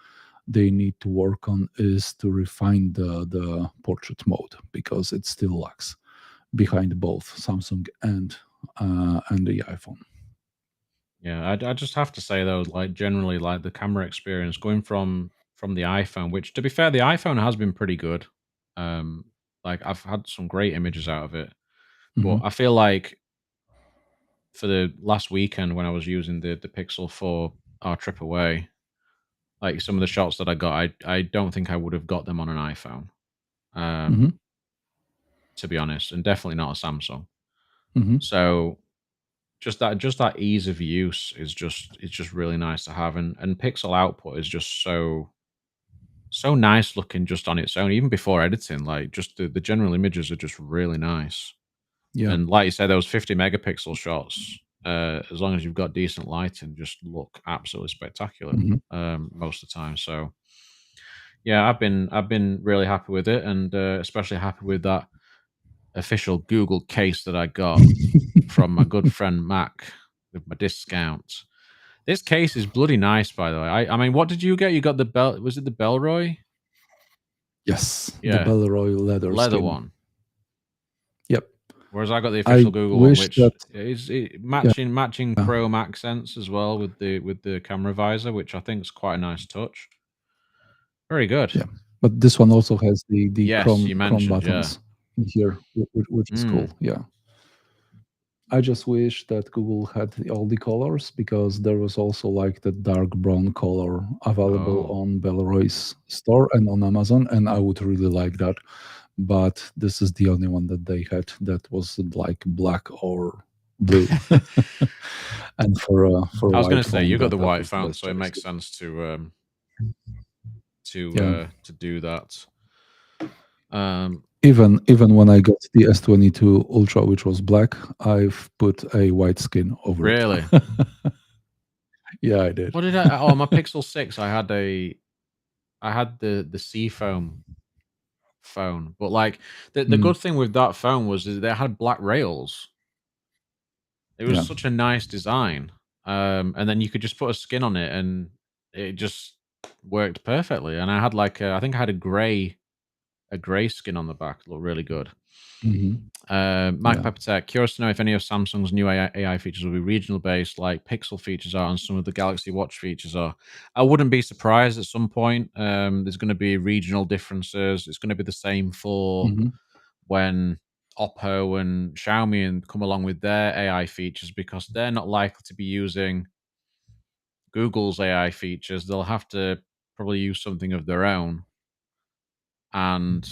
they need to work on is to refine the portrait mode because it still lags behind both Samsung and the iPhone. yeah, I just have to say though, like generally, like the camera experience going from the iPhone, which to be fair, the iPhone has been pretty good. Um, like I've had some great images out of it, but Hmm. I feel like for the last weekend when I was using the Pixel for our trip away, like some of the shots that I got, I don't think I would have got them on an iPhone. Hmm. Um, to be honest, and definitely not a Samsung. Hmm. So just that ease of use is just it's just really nice to have, and pixel output is just so nice looking just on its own, even before editing. Like just the general images are just really nice. Yeah. And like you said, those 50 megapixel shots, as long as you've got decent lighting, just look absolutely spectacular Hmm. most of the time. So yeah, I've been really happy with it, and especially happy with that official Google case that I got from my good friend Mac with my discount. This case is bloody nice, by the way. I mean, what did you get? You got the Bell. Was it the Bellroy? Yes, the Yeah, Bellroy the leather leather skin. one. Yep. Whereas I got the I official Google one, wish which that, is yeah, matching chrome accents as well with the camera visor, which I think is quite a nice touch. Very good. yeah. But this one also has the Yes, you chrome mentioned, yeah. buttons in here, which is cool. Mm. Yeah. I just wish that Google had all the colors because there was also like the dark brown color available Oh. on Bellroy's store and on Amazon, and I would really like that. But this is the only one that they had that was like black or blue. And for a I was going white to say phone, you got the that white was the phone, best so it choice. makes sense Yeah. to do that. Um, Even when I got the S22 Ultra, which was black, I've put a white skin over it. really. Yeah, I did. What did I? Oh, my Pixel 6. I had the Seafoam phone, but like the Mm, good thing with that phone was is they had black rails. It was yeah. such a nice design, and then you could just put a skin on it, and it just worked perfectly. And I had like I think I had a gray skin on the back. It looked really good. Hmm. Mike Yeah. Peppertech, curious to know if any of Samsung's new AI features will be regional based, like Pixel features are, and some of the Galaxy Watch features are. I wouldn't be surprised at some point. There's going to be regional differences. It's going to be the same for Hmm. when Oppo and Xiaomi and come along with their AI features because they're not likely to be using Google's AI features. They'll have to probably use something of their own. And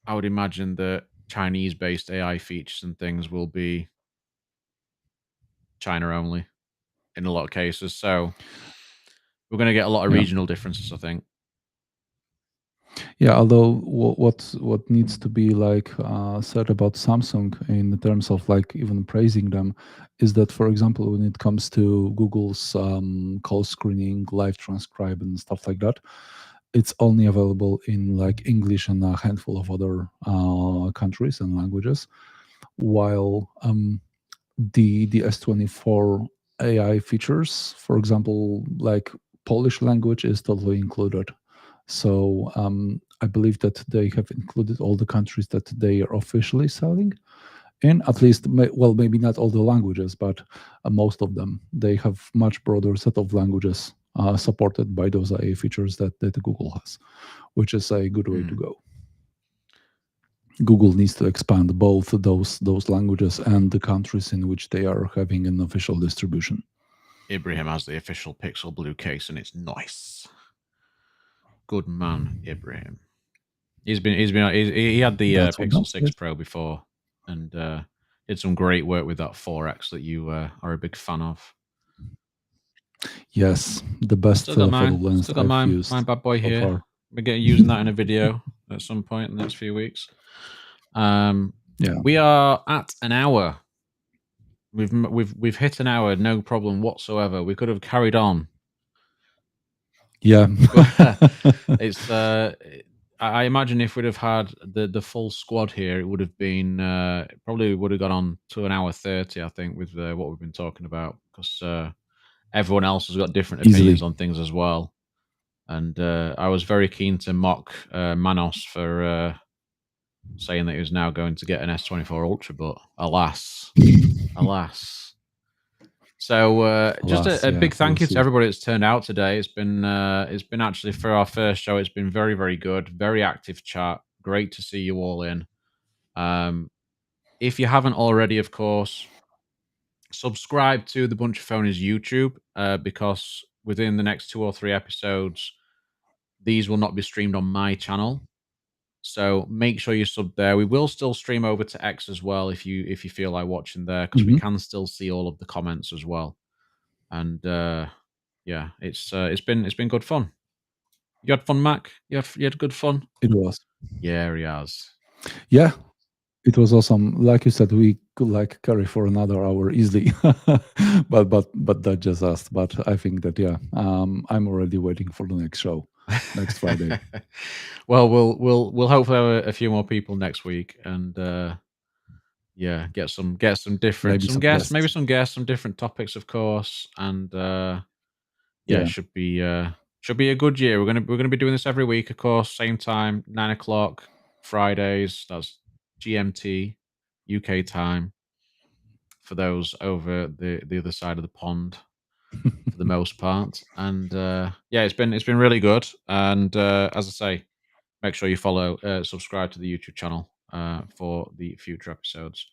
I would imagine that Chinese based AI features and things will be China only in a lot of cases. So we're going to get a lot of Yeah. regional differences, I think. Yeah, although what needs to be like said about Samsung in terms of like even praising them is that, for example, when it comes to Google's call screening, live transcribe, and stuff like that, it's only available in like English and a handful of other countries and languages, while the S24 AI features, for example, like Polish language is totally included. So I believe that they have included all the countries that they are officially selling in, at least, well, maybe not all the languages, but most of them. They have much broader set of languages supported by those AI features that Google has, which is a good way to Mm. go. Google needs to expand both those languages and the countries in which they are having an official distribution. Ibrahim has the official Pixel Blue case, and it's nice. Good man, Ibrahim. He had the That's what Pixel Dom 6 says. Pro before, and did some great work with that 4X that you are a big fan of. Yes, the I best still got photo mine. lens Still got I've mine. My used bad boy so here. far. We're getting using that in a video at some point in the next few weeks. Yeah, We are at an hour. We've hit an hour, no problem whatsoever. We could have carried on, yeah. but it's. I imagine if we'd have had the full squad here, it would have been probably would have gone on to an hour 30. I think with what we've been talking about, because everyone else has got different opinions Easily. on things as well. And I was very keen to mock Manos for saying that he was now going to get an S24 Ultra, but alas, alas. So just Alas, a yeah, big we'll thank you to see. everybody that's turned out today. It's been actually for our first show. It's been very very good, very active chat. Great to see you all in. Um, if you haven't already, of course, subscribe to the Bunch of Phonies YouTube because within the next 2 or 3 episodes, these will not be streamed on my channel. So make sure you sub there. We will still stream over to X as well if you feel like watching there because we Mhm. can still see all of the comments as well. And yeah, it's been good fun. You had fun, Mac. You had good fun. It was. Yeah, he has. Yeah, it was awesome. Like you said, we could like carry for another hour easily, but that just us. But I think that yeah, I'm already waiting for the next show next Friday. Well, we'll hopefully have a few more people next week, and yeah, get some different Maybe some some guests, maybe guests. some guests, some different topics, of course, and yeah, it Yeah. should be a good year. We're gonna be doing this every week, of course, same time, 9 o'clock Fridays. That's GMT, UK time for those over the other side of the pond for the most part. And yeah, it's been really good. And as I say, make sure you follow, subscribe to the YouTube channel for the future episodes.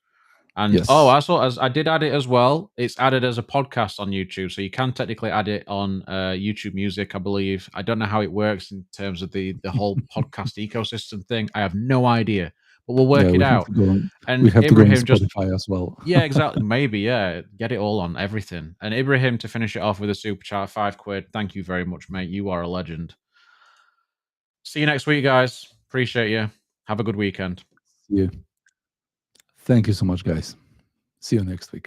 And oh, Yes. I saw as I did add it as well. It's added as a podcast on YouTube, so you can technically add it on YouTube Music, I believe. I don't know how it works in terms of the whole podcast ecosystem thing. I have no idea, but we'll Yeah, work it we have out. to go on. We And have to go on Ibrahim just Spotify as well. yeah, exactly. Maybe, yeah. Get it all on everything. And Ibrahim to finish it off with a super chat, £5. Thank you very much, mate. You are a legend. See you next week, guys. Appreciate you. Have a good weekend. See you. Thank you so much, guys. See you next week.